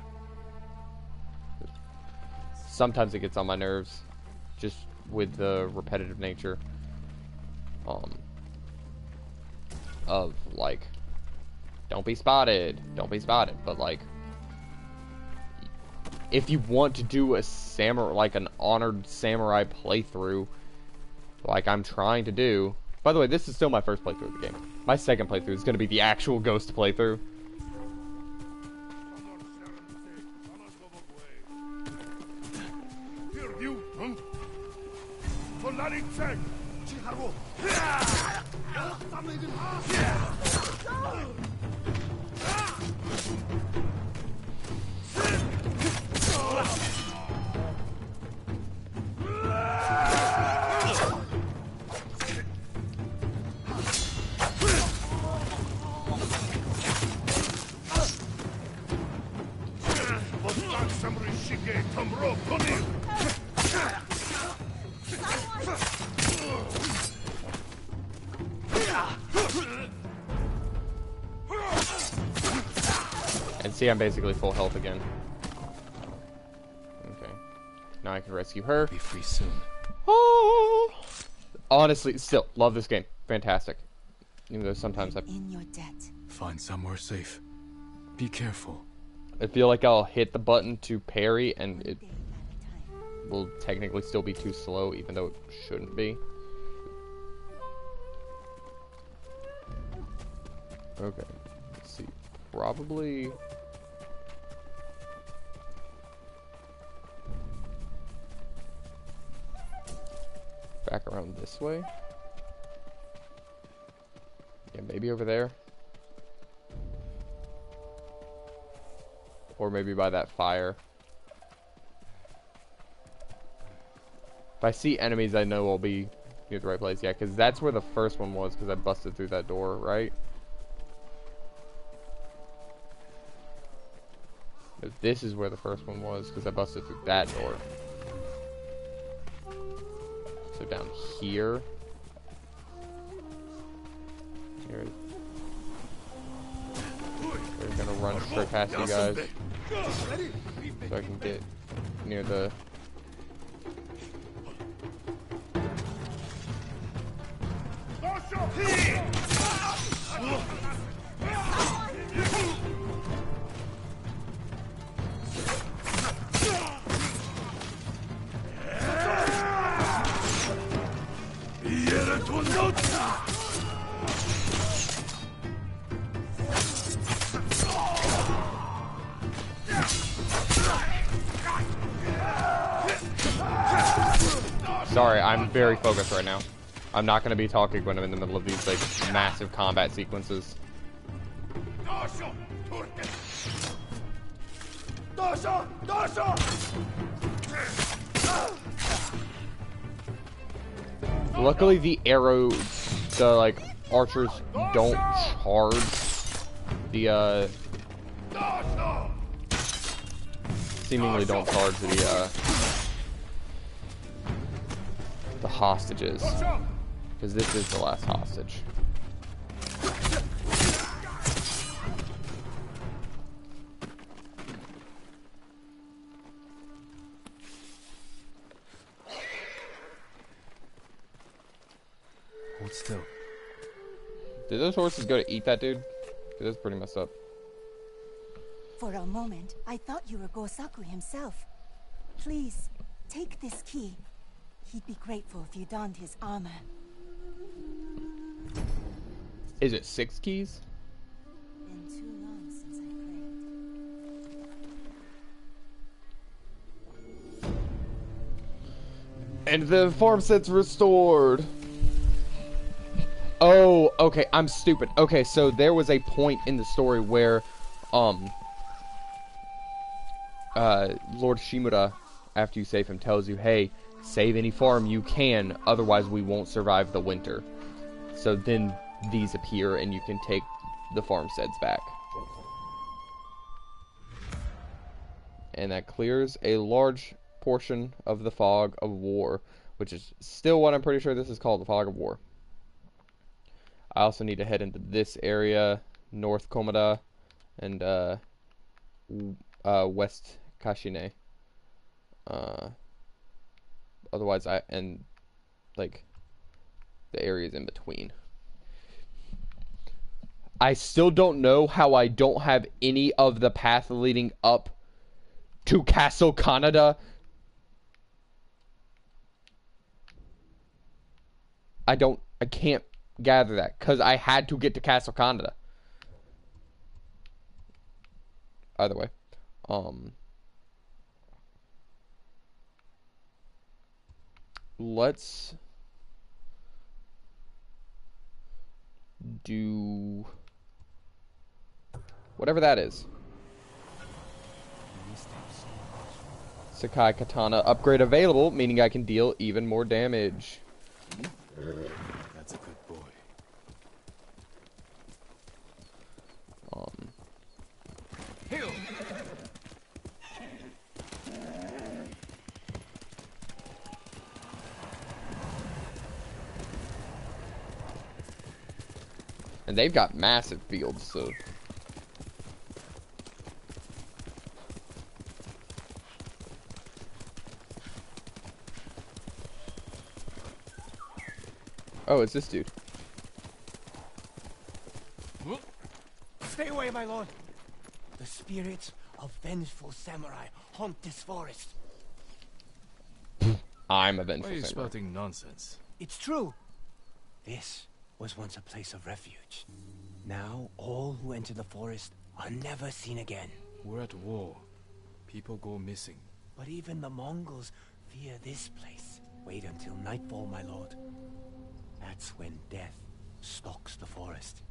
Sometimes it gets on my nerves, just with the repetitive nature of like, don't be spotted, but like, if you want to do a samurai, like an honored samurai playthrough, like I'm trying to do. By the way, this is still my first playthrough of the game. My second playthrough is going to be the actual Ghost playthrough. And see, I'm basically full health again. Okay. Now I can rescue her. Be free soon. Oh! Honestly, still, love this game. Fantastic. Even though sometimes In your debt. Find somewhere safe. Be careful. I feel like I'll hit the button to parry and it Day at a time. will technically still be too slow, even though it shouldn't be. Okay, let's see. Probably... back around this way. Yeah, maybe over there. Or maybe by that fire. If I see enemies, I know I'll be near the right place. Yeah, because that's where the first one was, because I busted through that door, right? But this is where the first one was, because I busted through that door. So down here. We're gonna run straight past you guys. So I can get near the... Sorry, I'm very focused right now. I'm not going to be talking when I'm in the middle of these like massive combat sequences. Luckily, the arrows, the like archers don't charge the seemingly don't charge the hostages, because this is the last hostage. Hold still. Did those horses go to eat that dude? That's pretty messed up. For a moment, I thought you were Gosaku himself. Please, take this key. He'd be grateful if you donned his armor. Is it 6 keys? Been too long since I prayed. And the farm set's restored. Oh, okay, I'm stupid. Okay, so there was a point in the story where, Lord Shimura, after you save him, tells you, hey, save any farm you can, otherwise we won't survive the winter. So then these appear and you can take the farmsteads back. And that clears a large portion of the fog of war, which is still what I'm pretty sure this is called, the fog of war. I also need to head into this area, North Komoda, and West Kashine. Otherwise, the areas in between. I still don't know how I don't have any of the path leading up to Castle Kaneda. I can't gather that, because I had to get to Castle Kaneda. Either way. Let's do whatever that is. Sakai Katana upgrade available, meaning I can deal even more damage. That's a good boy. Heal. And they've got massive fields, so... Oh, it's this dude. Stay away, my lord. The spirits of vengeful samurai haunt this forest. I'm a Why are vengeful you samurai. spouting nonsense? It's true. This was once a place of refuge. Now, all who enter the forest are never seen again. We're at war. People go missing. But even the Mongols fear this place. Wait until nightfall, my lord. That's when death stalks the forest.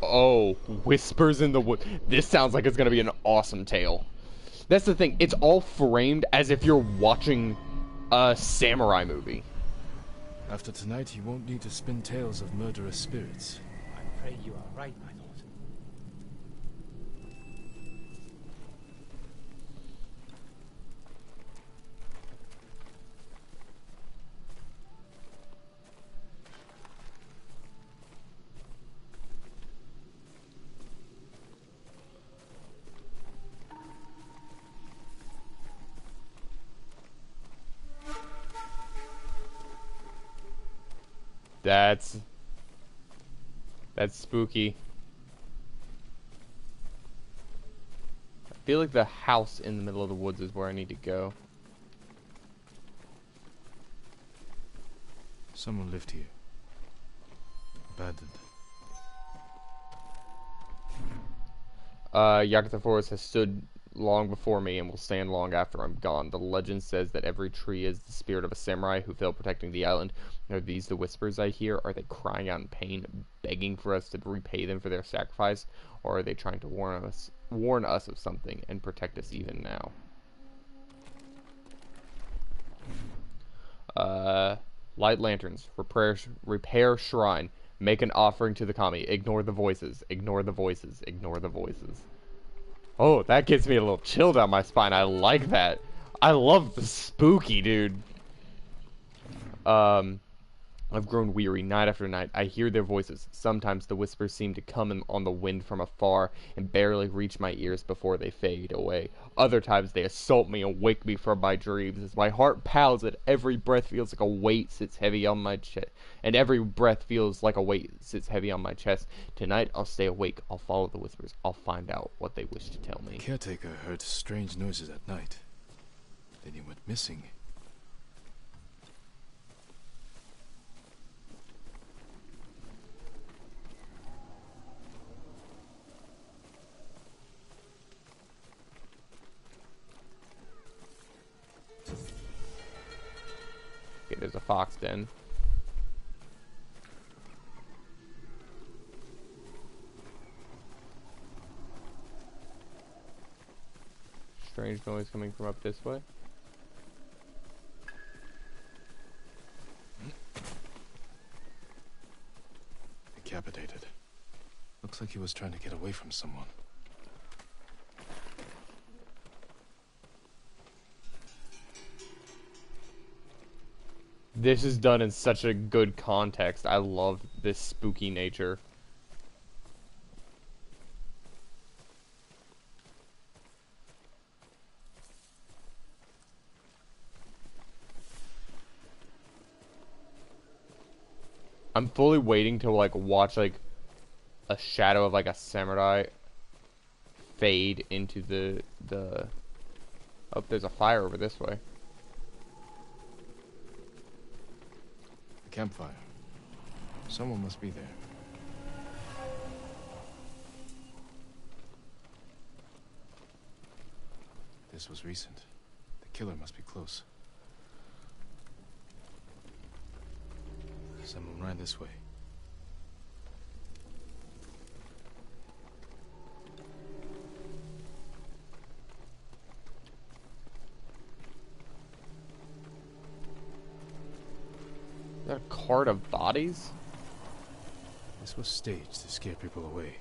Oh, Whispers in the Wood. This sounds like it's gonna be an awesome tale. That's the thing. It's all framed as if you're watching a samurai movie. After tonight, you won't need to spin tales of murderous spirits. I pray you are right, my lord. That's spooky. I feel like the house in the middle of the woods is where I need to go. Someone lived here. Abandoned. Yakuza Forest has stood long before me and will stand long after I'm gone. The legend says that every tree is the spirit of a samurai who fell protecting the island. Are these the whispers I hear? Are they crying out in pain, begging for us to repay them for their sacrifice? Or are they trying to warn us of something and protect us even now? Light lanterns. Repair shrine. Make an offering to the kami. Ignore the voices. Ignore the voices. Ignore the voices. Oh, that gives me a little chill down my spine. I like that. I love the spooky, dude. I've grown weary night after night. I hear their voices. Sometimes the whispers seem to come on the wind from afar and barely reach my ears before they fade away. Other times they assault me and wake me from my dreams. As my heart pounds and every breath feels like a weight sits heavy on my chest. And every breath feels like a weight sits heavy on my chest. Tonight I'll stay awake. I'll follow the whispers. I'll find out what they wish to tell me. The caretaker heard strange noises at night. Then he went missing. Okay, there's a fox den. Strange noise coming from up this way. Decapitated. Looks like he was trying to get away from someone. This is done in such a good context. I love this spooky nature. I'm fully waiting to like watch like a shadow of like a samurai fade into the oh, there's a fire over this way. A campfire. Someone must be there. This was recent. The killer must be close. Someone ran this way. Is that a cart of bodies? This was staged to scare people away.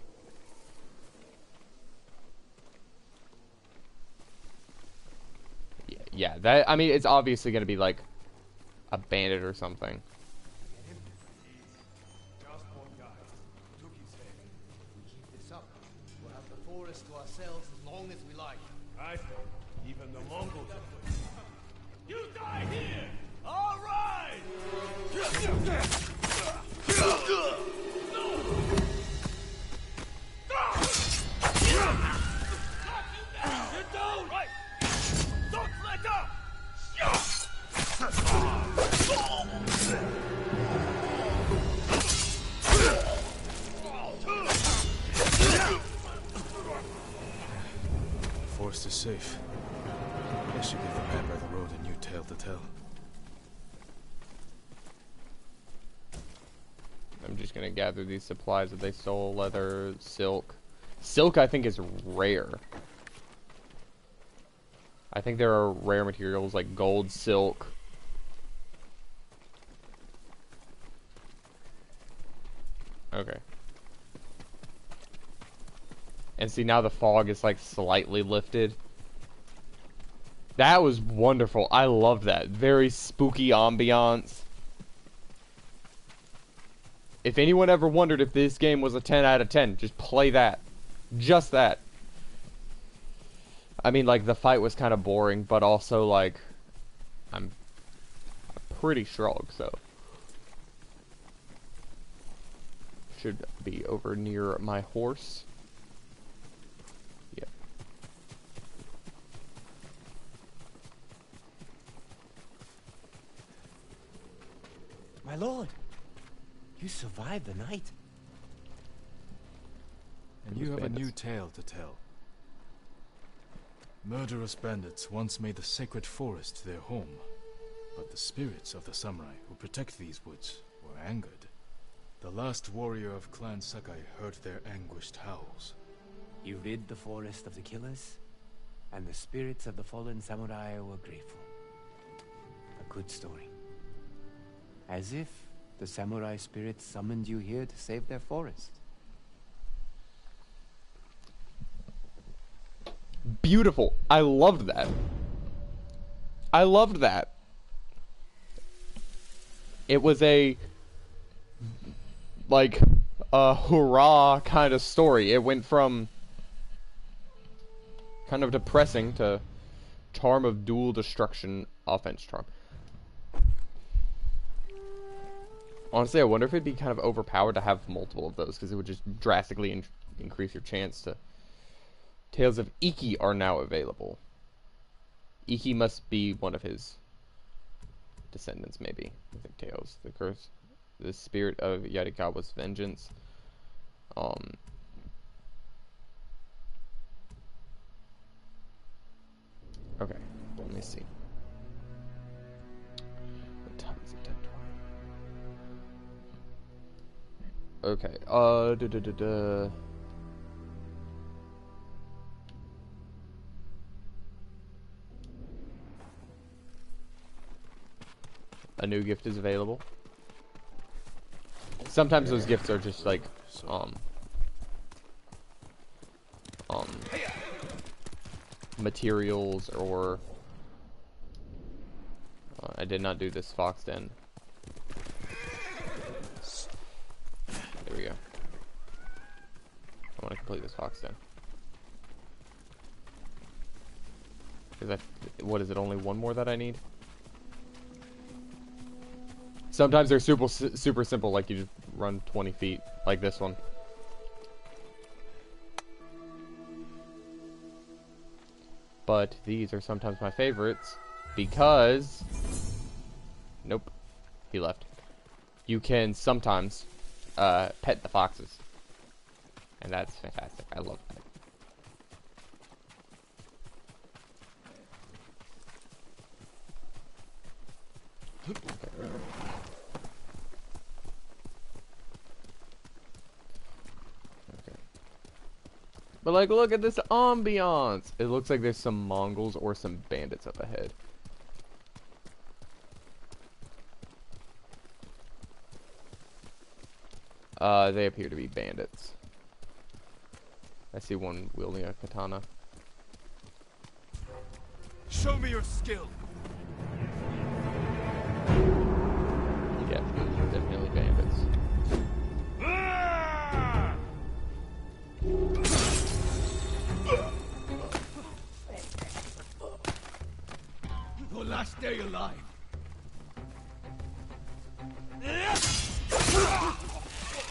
Yeah, that, I mean, it's obviously gonna be like a bandit or something. Just one guy. Took his head. We keep this up, we'll have the forest to ourselves as long as we like. I think even the Mongols are... You die here! All right! The forest is safe. I should give the man by the road a new tale to tell. I'm just gonna gather these supplies that they stole. Leather, silk. Silk I think is rare. I think there are rare materials like gold, silk. Okay. And see, now the fog is like slightly lifted. That was wonderful. I love that. Very spooky ambiance. If anyone ever wondered if this game was a 10 out of 10, just play that. Just that. I mean, like, the fight was kind of boring, but also, like, I'm pretty strong, so. Should be over near my horse. Yep. My lord, you survived the night. And you have a new tale to tell. Murderous bandits once made the sacred forest their home, but the spirits of the samurai who protect these woods were angered. The last warrior of Clan Sakai heard their anguished howls. You rid the forest of the killers, and the spirits of the fallen samurai were grateful. A good story. As if the samurai spirits summoned you here to save their forest. Beautiful. I loved that. I loved that. It was a like a hurrah kind of story. It went from kind of depressing to charm of dual destruction, offense charm. Honestly, I wonder if it'd be kind of overpowered to have multiple of those, because it would just drastically increase your chance to... Tales of Iki are now available. Iki must be one of his descendants, maybe. I think Tales. The curse. The spirit of Yarikawa's vengeance. Okay, let me see. What time is it? 10:20. Okay, a new gift is available. Sometimes those gifts are just like, materials or... I did not do this fox den. There we go. I want to complete this fox den. Is that... What is it, only one more that I need? Sometimes they're super simple, like you just run 20 feet, like this one. But these are sometimes my favorites, because... Nope. He left. You can sometimes pet the foxes. And that's fantastic. I love that. Okay. But like, look at this ambiance. It looks like there's some Mongols or some bandits up ahead. They appear to be bandits. I see one wielding a katana. Show me your skill. Yeah, definitely bandits. Your last day alive.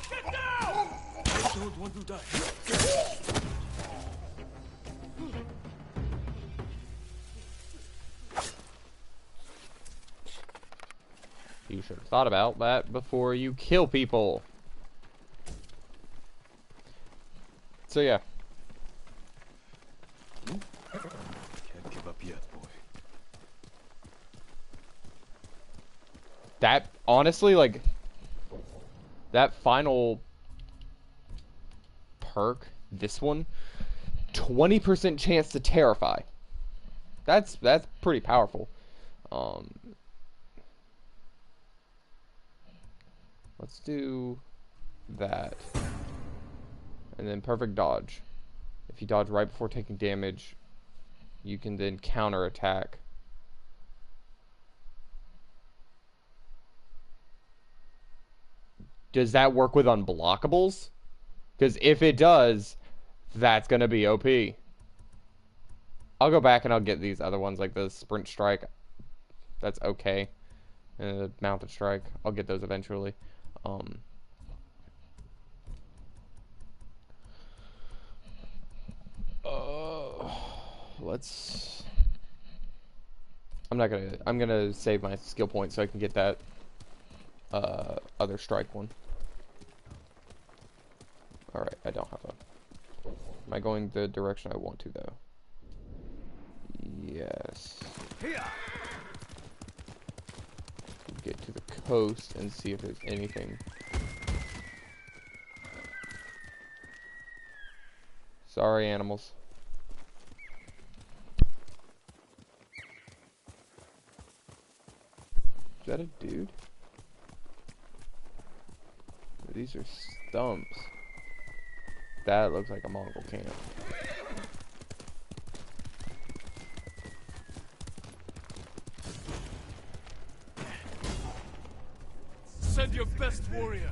Get down! I don't want to die. You should have thought about that before you kill people. So yeah. Can't give up yet, boy. That, honestly, like, that final perk, this one, 20% chance to terrify. That's pretty powerful. Let's do that. And then perfect dodge. If you dodge right before taking damage, you can then counter attack. Does that work with unblockables? Because if it does, that's going to be OP. I'll go back and I'll get these other ones, like the sprint strike. That's okay. And the mounted strike. I'll get those eventually. Let's... I'm gonna save my skill point so I can get that other strike one. Alright, I don't have a... Am I going the direction I want to, though? Yes. Get to the coast and see if there's anything. Sorry, animals. Is that a dude? These are stumps. That looks like a Mongol camp. Send your best warrior.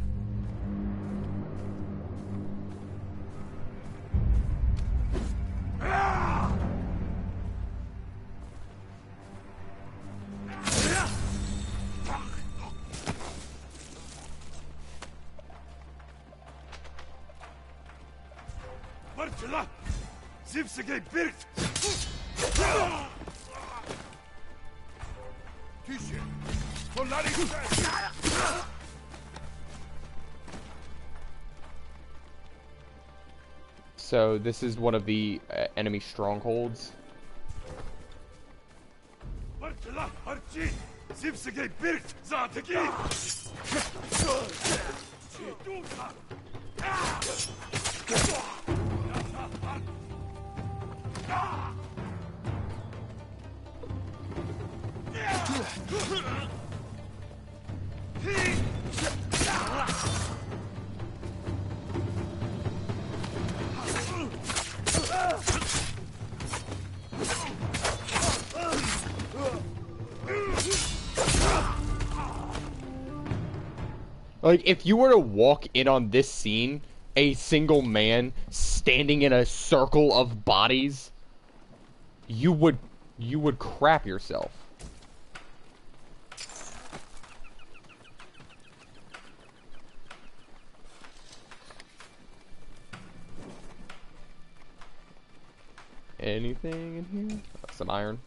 So this is one of the enemy strongholds. Like, if you were to walk in on this scene, a single man standing in a circle of bodies, you would crap yourself. Anything in here? Oh, some iron.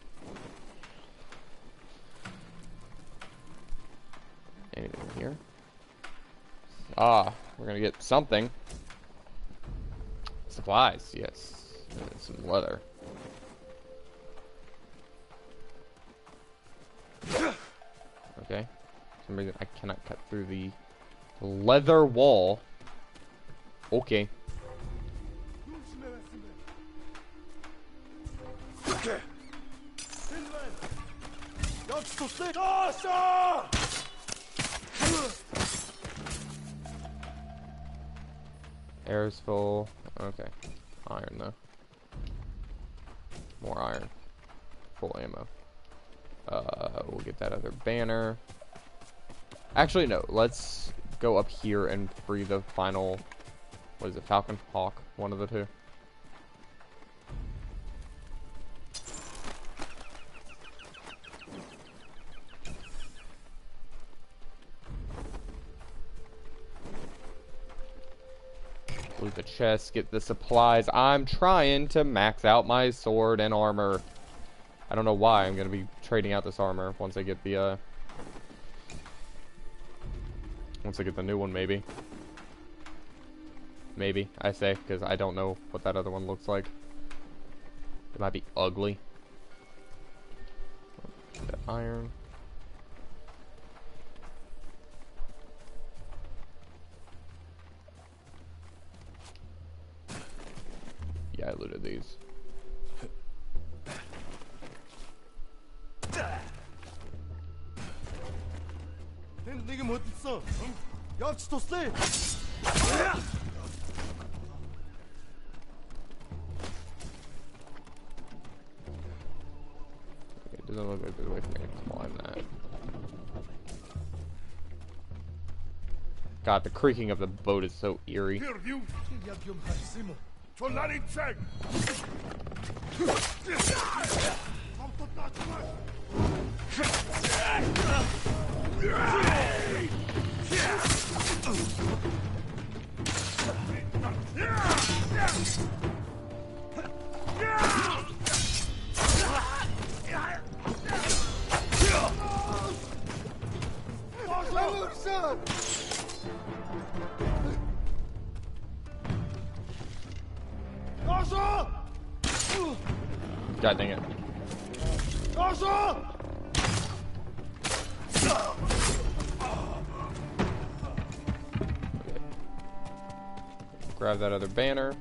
Anything in here? Ah, we're gonna get something. Supplies, yes. And some leather. Okay. For some reason I cannot cut through the leather wall. Okay. Air's full. Okay. Iron though. More iron. Full ammo. We'll get that other banner. Actually, no. Let's go up here and free the final. What is it? Falcon? Hawk? One of the two. Loot the chest, get the supplies. I'm trying to max out my sword and armor. I don't know why I'm gonna be trading out this armor once I get the new one, maybe. Maybe, I say, because I don't know what that other one looks like. It might be ugly. That iron. Yeah, I looted these. It doesn't look like there's a way for me to climb that. God, the creaking of the boat is so eerie. God dang it. Grab that other banner.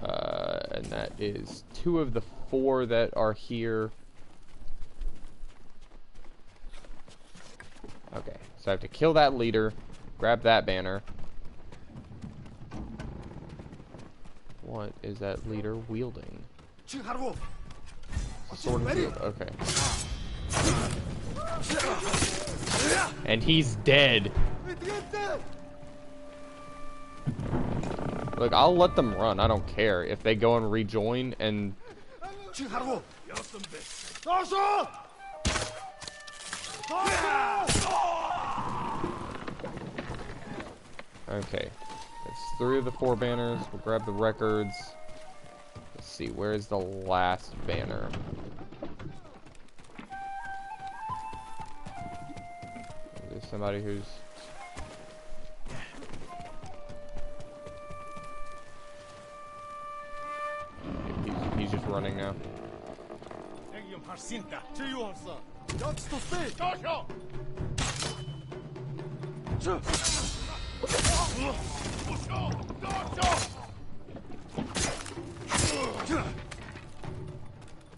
And that is 2 of the 4 that are here. Okay, so I have to kill that leader, grab that banner. What is that leader wielding? A sword and shield, okay. And he's dead. Look, I'll let them run, I don't care. If they go and rejoin and... Okay. Let's 3 of the 4 banners. We'll grab the records. Let's see, where is the last banner? There's somebody who's... He's just running now.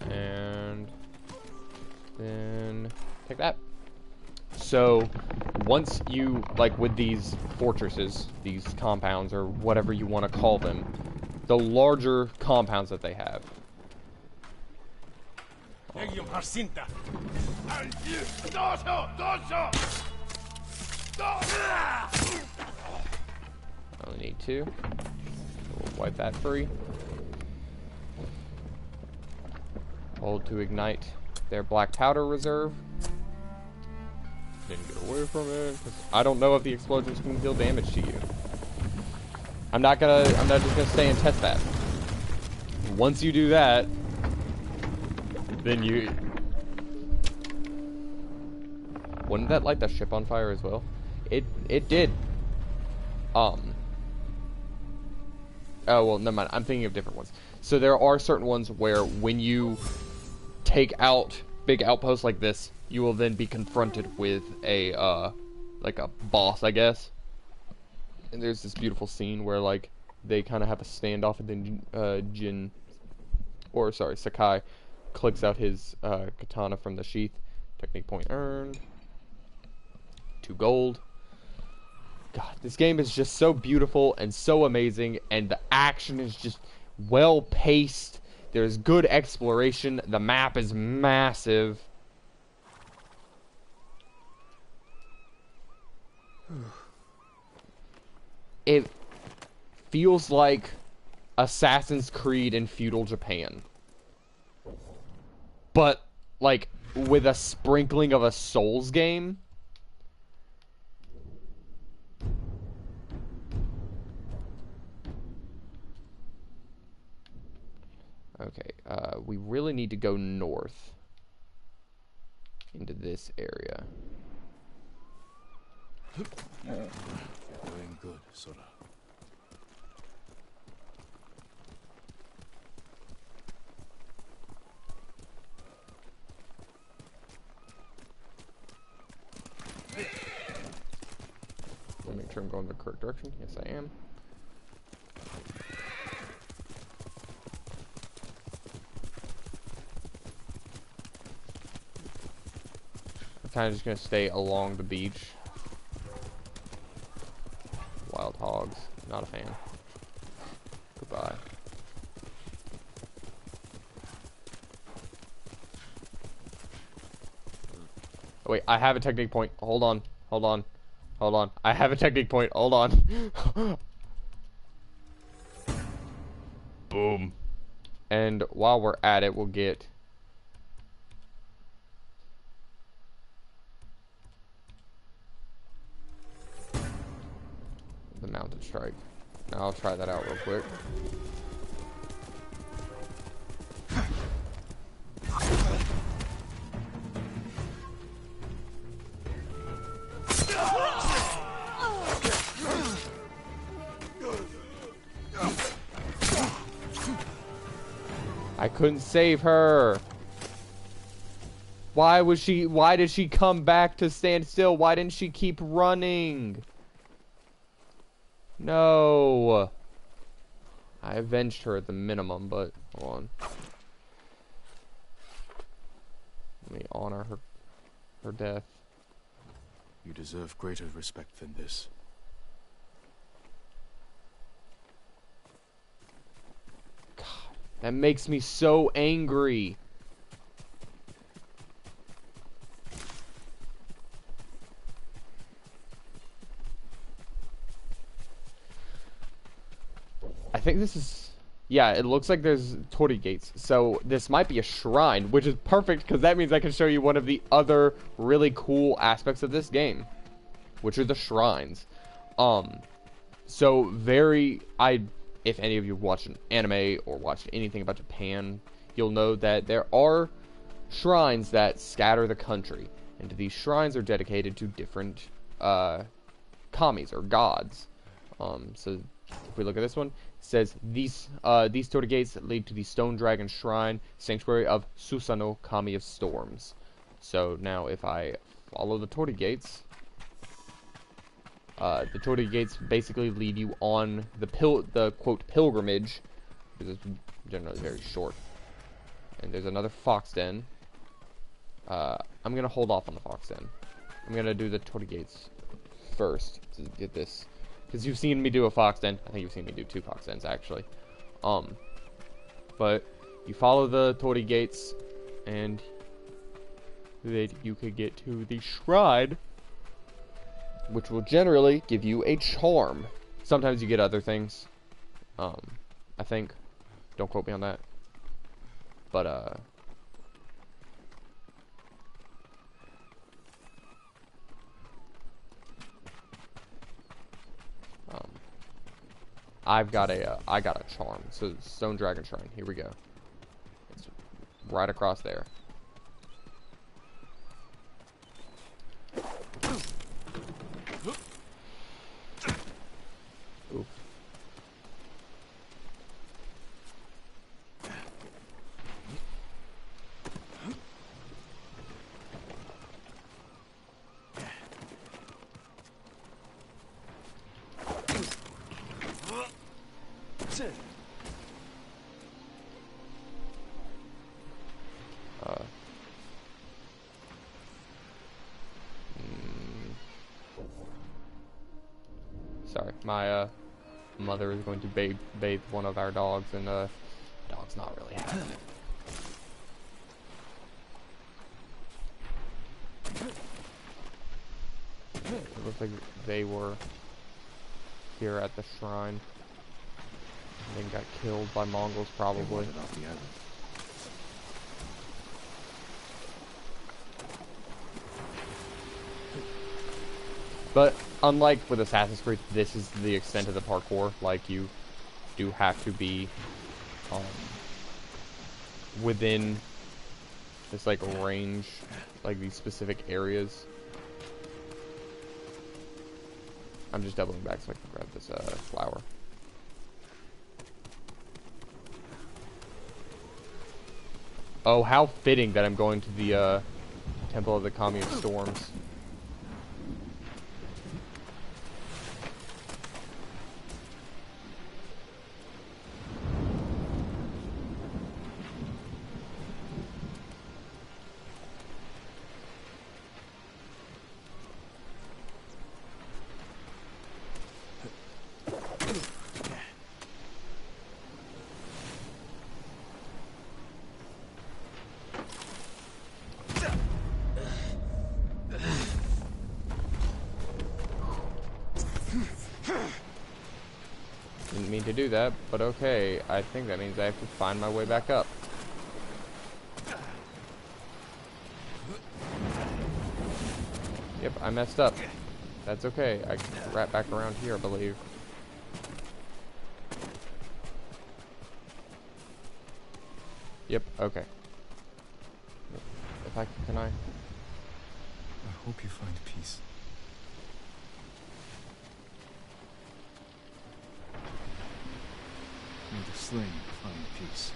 And then take that. So once you, like with these fortresses, these compounds, or whatever you want to call them, the larger compounds that they have. Only need 2. We'll wipe that free. Hold to ignite their black powder reserve. Didn't get away from it, 'cause I don't know if the explosions can deal damage to you. I'm not just gonna stay and test that. Once you do that, then you... Wouldn't that light the ship on fire as well? It did. Oh, well, never mind. I'm thinking of different ones. So there are certain ones where when you take out big outposts like this, you will then be confronted with a, like a boss, I guess. And there's this beautiful scene where, like, they kind of have a standoff, and then, Sakai clicks out his, katana from the sheath. Technique point earned. 2 gold. God, this game is just so beautiful and so amazing, and the action is just well paced. There's good exploration. The map is massive. It feels like Assassin's Creed in feudal Japan, but like with a sprinkling of a Souls game. Okay, we really need to go north into this area. Doing good, Sora. Let me make sure I'm going the correct direction. Yes, I am. I'm kind of just going to stay along the beach. Wild hogs. Not a fan. Goodbye. Oh, wait, I have a technique point. Hold on. Hold on. Hold on. I have a technique point. Hold on. Boom. And while we're at it, we'll get... the mounted strike. Now I'll try that out real quick. I couldn't save her. Why did she come back to stand still? Why didn't she keep running? No. I avenged her at the minimum, but hold on. Let me honor her death. You deserve greater respect than this. God, that makes me so angry. I think this is... yeah, it looks like there's Tori gates. So this might be a shrine, which is perfect because that means I can show you one of the other really cool aspects of this game, which are the shrines. So if any of you watched an anime or watched anything about Japan, you'll know that there are shrines that scatter the country, and these shrines are dedicated to different kamis or gods. So if we look at this one, it says these torii gates lead to the Stone Dragon Shrine, sanctuary of Susano, Kami of Storms. So now if I follow the torii gates, basically lead you on the quote pilgrimage, because it's generally very short. And there's another fox den. I'm gonna hold off on the fox den. I'm gonna do the torii gates first to get this, because you've seen me do a fox den. I think you've seen me do 2 fox dens actually. But you follow the torii gates, and then you could get to the shrine, which will generally give you a charm. Sometimes you get other things. I think. Don't quote me on that. But I got a charm. So Stone Dragon Shrine. Here we go. It's right across there. Oof. Sorry, my mother is going to bathe one of our dogs, and dog's not really having it. It looks like they were here at the shrine. And then got killed by Mongols, probably. But unlike with Assassin's Creed, this is the extent of the parkour. Like, you do have to be within this like range, like these specific areas. I'm just doubling back so I can grab this flower. Oh, how fitting that I'm going to the Temple of the Kami of Storms. Didn't mean to do that, but okay. I think that means I have to find my way back up. Yep, I messed up. That's okay. I can wrap back around here, I believe. Yep, okay. If I can I? I hope you find peace. May the slain find peace.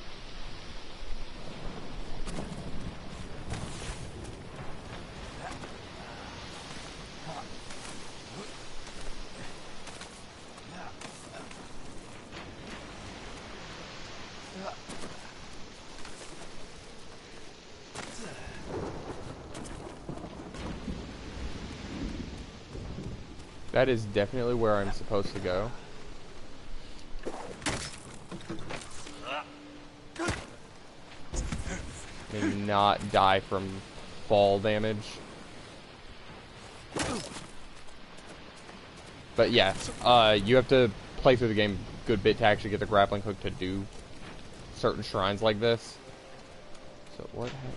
That is definitely where I'm supposed to go. Maybe not die from fall damage. But yeah, you have to play through the game a good bit to actually get the grappling hook to do certain shrines like this. So what happened?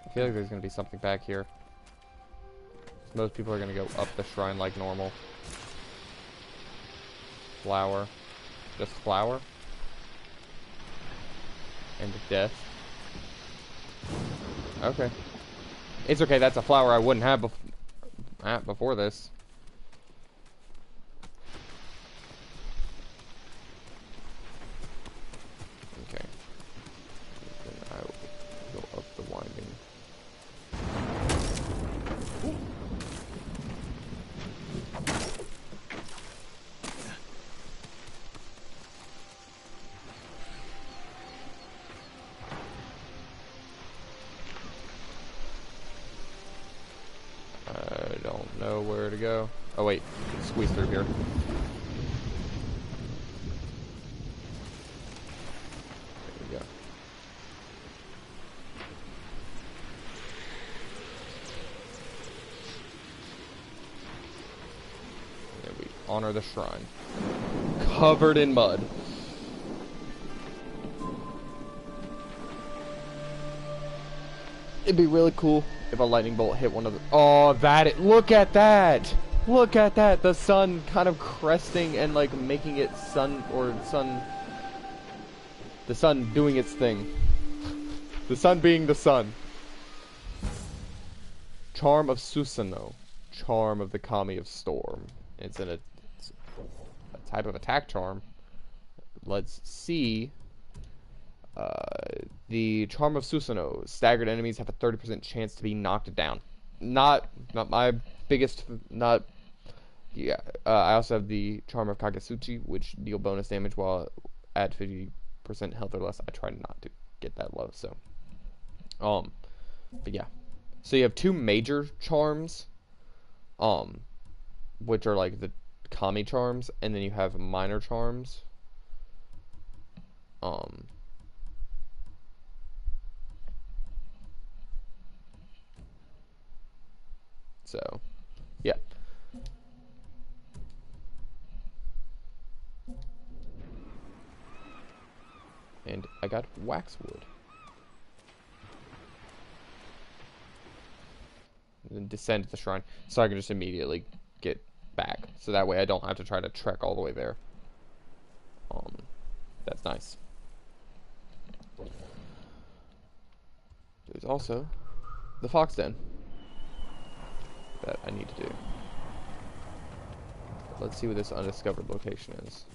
I feel like there's gonna be something back here. There's Most people are gonna go up the shrine like normal. Flower. Just flower. And death. Okay. It's okay, that's a flower I wouldn't have before this. Okay. Then I will go up the winding. Know where to go. Oh wait, you can squeeze through here. There we go. And then we honor the shrine. Covered in mud. It'd be really cool if a lightning bolt hit one of the... Oh, look at that! Look at that! The sun kind of cresting and, like, making it the sun doing its thing. The sun being the sun. Charm of Susanoo. Charm of the Kami of Storm. It's a type of attack charm. Let's see... the Charm of Susanoo. Staggered enemies have a 30% chance to be knocked down. Not my biggest... Yeah. I also have the Charm of Kagetsuchi, which deal bonus damage while at 50% health or less. I try not to get that low, so... But yeah. So you have two major charms, which are like the Kami charms, and then you have minor charms. So, yeah. And I got waxwood. And then descend to the shrine, so I can just immediately get back. So that way I don't have to try to trek all the way there. That's nice. There's also the fox den that I need to do. Let's see what this undiscovered location is.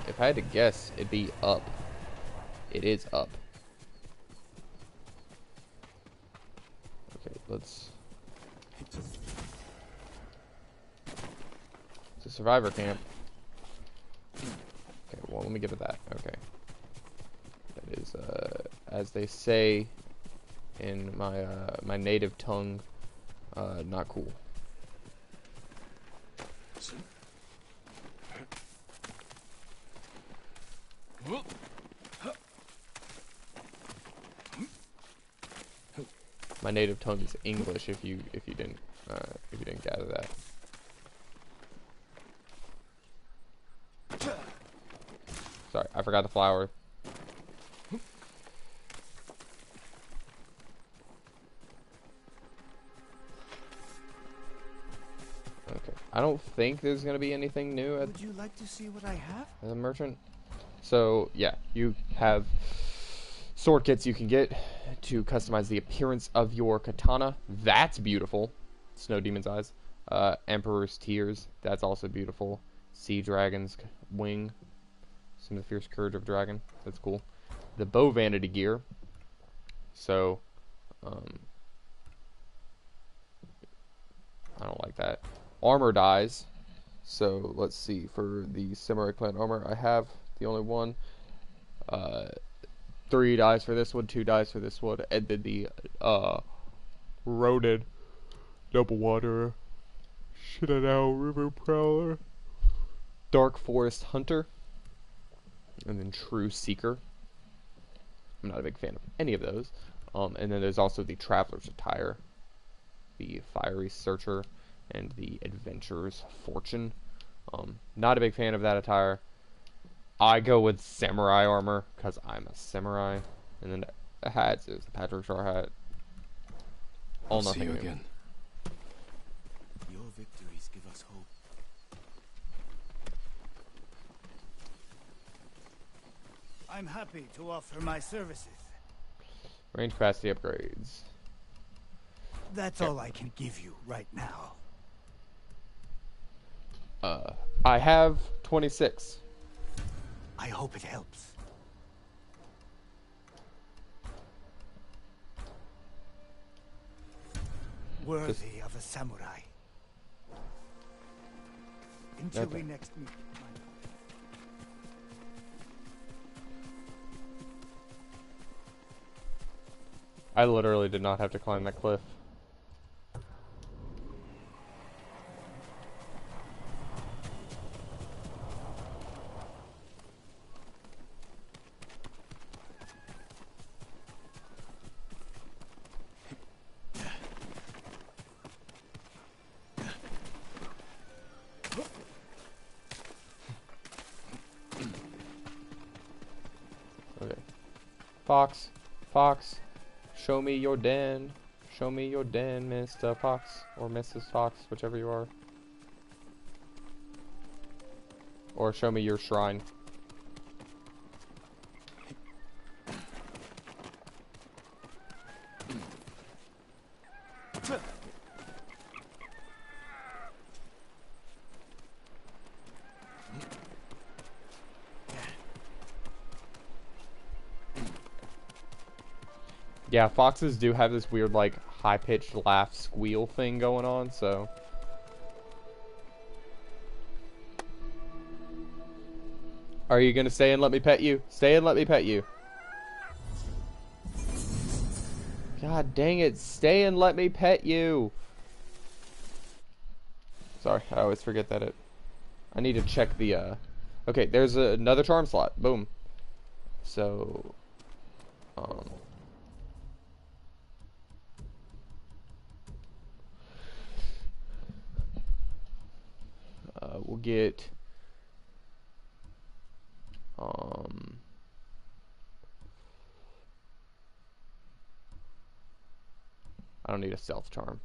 If I had to guess, it'd be up. It is up. Okay, let's... It's a survivor camp. Okay, well, let me get to that. Okay. That is, as they say in my, my native tongue, not cool. My native tongue is English. If you didn't gather that. Sorry, I forgot the flower. Okay, I don't think there's gonna be anything new at. Would you like to see what I have? The merchant. So yeah, you have sword kits you can get to customize the appearance of your katana. That's beautiful. Snow Demon's Eyes. Emperor's Tears. That's also beautiful. Sea Dragon's Wing. Some of the Fierce Courage of Dragon. That's cool. The Bow Vanity Gear. So, I don't like that. Armor dies. So, let's see. For the Samurai Clan armor, I have the only one. 3 dies for this one, 2 dies for this one, and then the Ronin Double Water Shinano River Prowler, Dark Forest Hunter, and then True Seeker. I'm not a big fan of any of those. And then there's also the Traveler's Attire, the Fiery Searcher, and the Adventurer's Fortune. Not a big fan of that attire. I go with samurai armor because I'm a samurai. And then the hats is the Patrick Shar hat. all See nothing you new. again. Your victories give us hope. I'm happy to offer my services. Range capacity upgrades. That's all I can give you right now. I have 26. I hope it helps. Worthy of a samurai. Until Okay. we next meet, my lord. I literally did not have to climb that cliff. Okay. Fox, Fox, show me your den. Show me your den, Mr. Fox, or Mrs. Fox, whichever you are. Or show me your shrine. Yeah, foxes do have this weird, like, high-pitched laugh squeal thing going on, so... Are you gonna stay and let me pet you? Stay and let me pet you. God dang it, stay and let me pet you! Sorry, I always forget that I need to check the, Okay, there's another charm slot. Boom. So... we'll get... I don't need a stealth charm.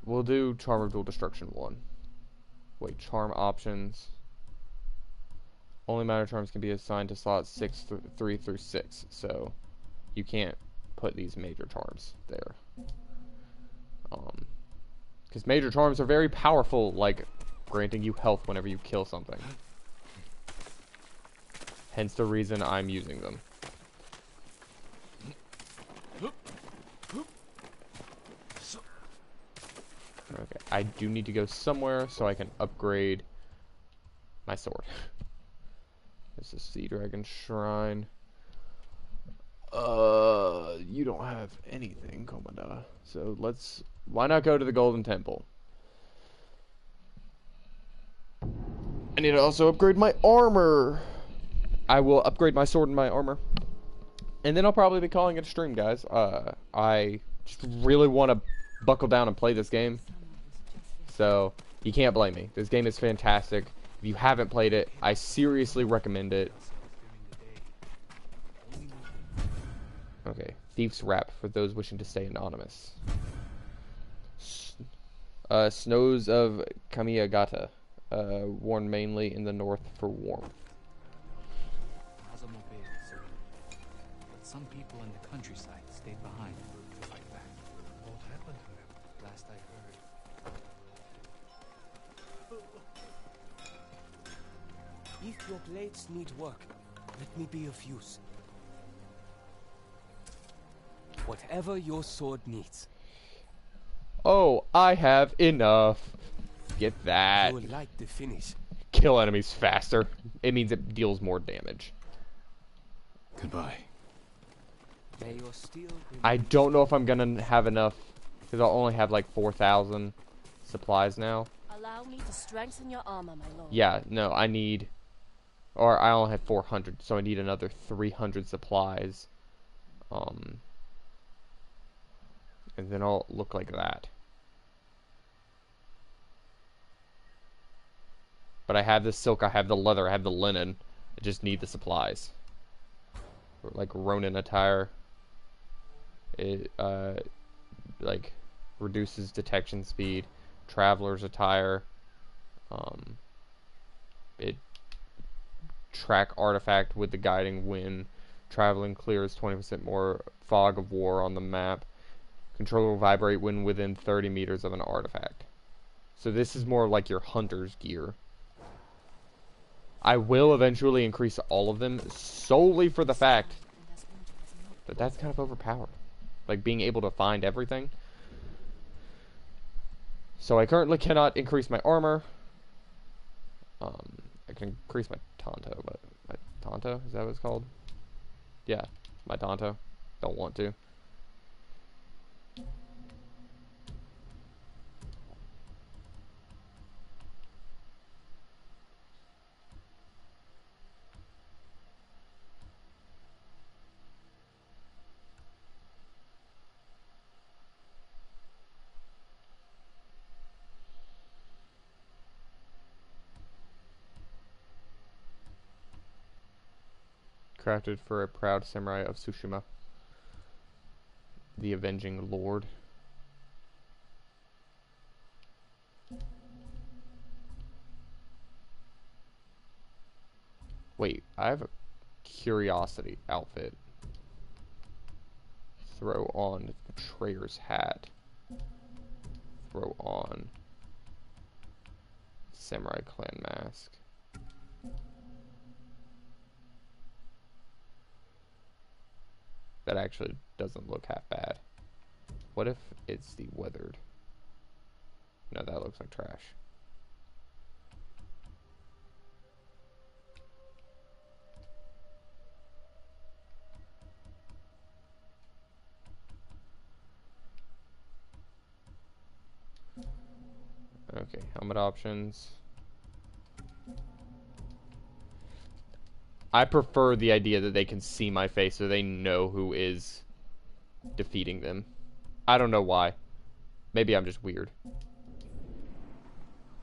We'll do Charm of Dual Destruction 1. Wait, charm options. Only minor charms can be assigned to slots 3 through 6, so you can't put these major charms there. Because major charms are very powerful, like granting you health whenever you kill something. Hence the reason I'm using them. Okay, I do need to go somewhere so I can upgrade my sword. This is Sea Dragon Shrine. You don't have anything, Komada. So why not go to the Golden Temple? I need to also upgrade my armor. I will upgrade my sword and my armor. And then I'll probably be calling it a stream, guys. I just really want to buckle down and play this game. So, you can't blame me. This game is fantastic. If you haven't played it, I seriously recommend it. Okay, Thief's Rap for those wishing to stay anonymous. Snows of Kamiyagata, worn mainly in the north for warmth. But some people in the countryside stayed behind to fight back. What happened to him? Last I heard. If your blades need work, let me be of use. Whatever your sword needs. Oh, I have enough. Get that. You would like the finish. Kill enemies faster. It means it deals more damage. Goodbye. May your steel I don't know if I'm gonna have enough, because I'll only have like 4,000 supplies now. Allow me to strengthen your armor, my lord. Yeah, no, I only have 400, so I need another 300 supplies. And then I'll look like that. But I have the silk, I have the leather, I have the linen. I just need the supplies. Like Ronin attire. It like reduces detection speed. Traveler's attire. It track artifact with the guiding wind. Traveling clears 20% more fog of war on the map. Controller will vibrate when within 30 meters of an artifact. So this is more like your hunter's gear. I will eventually increase all of them solely for the fact that that's kind of overpowered. Like being able to find everything. So I currently cannot increase my armor. I can increase my Tonto, but my Tonto, is that what it's called? Yeah, my Tonto. Don't want to. Crafted for a proud samurai of Tsushima. The Avenging Lord. Wait, I have a curiosity outfit. Throw on Betrayer's hat. Throw on Samurai Clan mask. That actually doesn't look half bad. What if it's the weathered? No, that looks like trash. Okay, helmet options. I prefer the idea that they can see my face so they know who is defeating them. I don't know why. Maybe I'm just weird.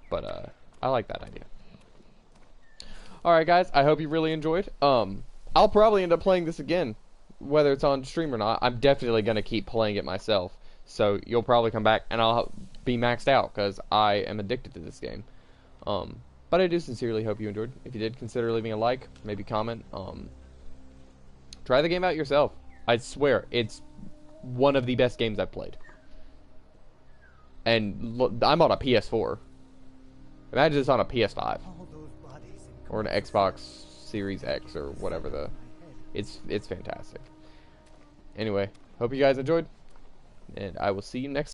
But, I like that idea. Alright, guys. I hope you really enjoyed. I'll probably end up playing this again. Whether it's on stream or not. I'm definitely going to keep playing it myself. So, you'll probably come back and I'll be maxed out because I am addicted to this game. But I do sincerely hope you enjoyed. If you did, consider leaving a like, maybe comment. Try the game out yourself. I swear, it's one of the best games I've played. And look, I'm on a PS4. Imagine this on a PS5. Or an Xbox Series X or whatever the... It's fantastic. Anyway, hope you guys enjoyed. And I will see you next time.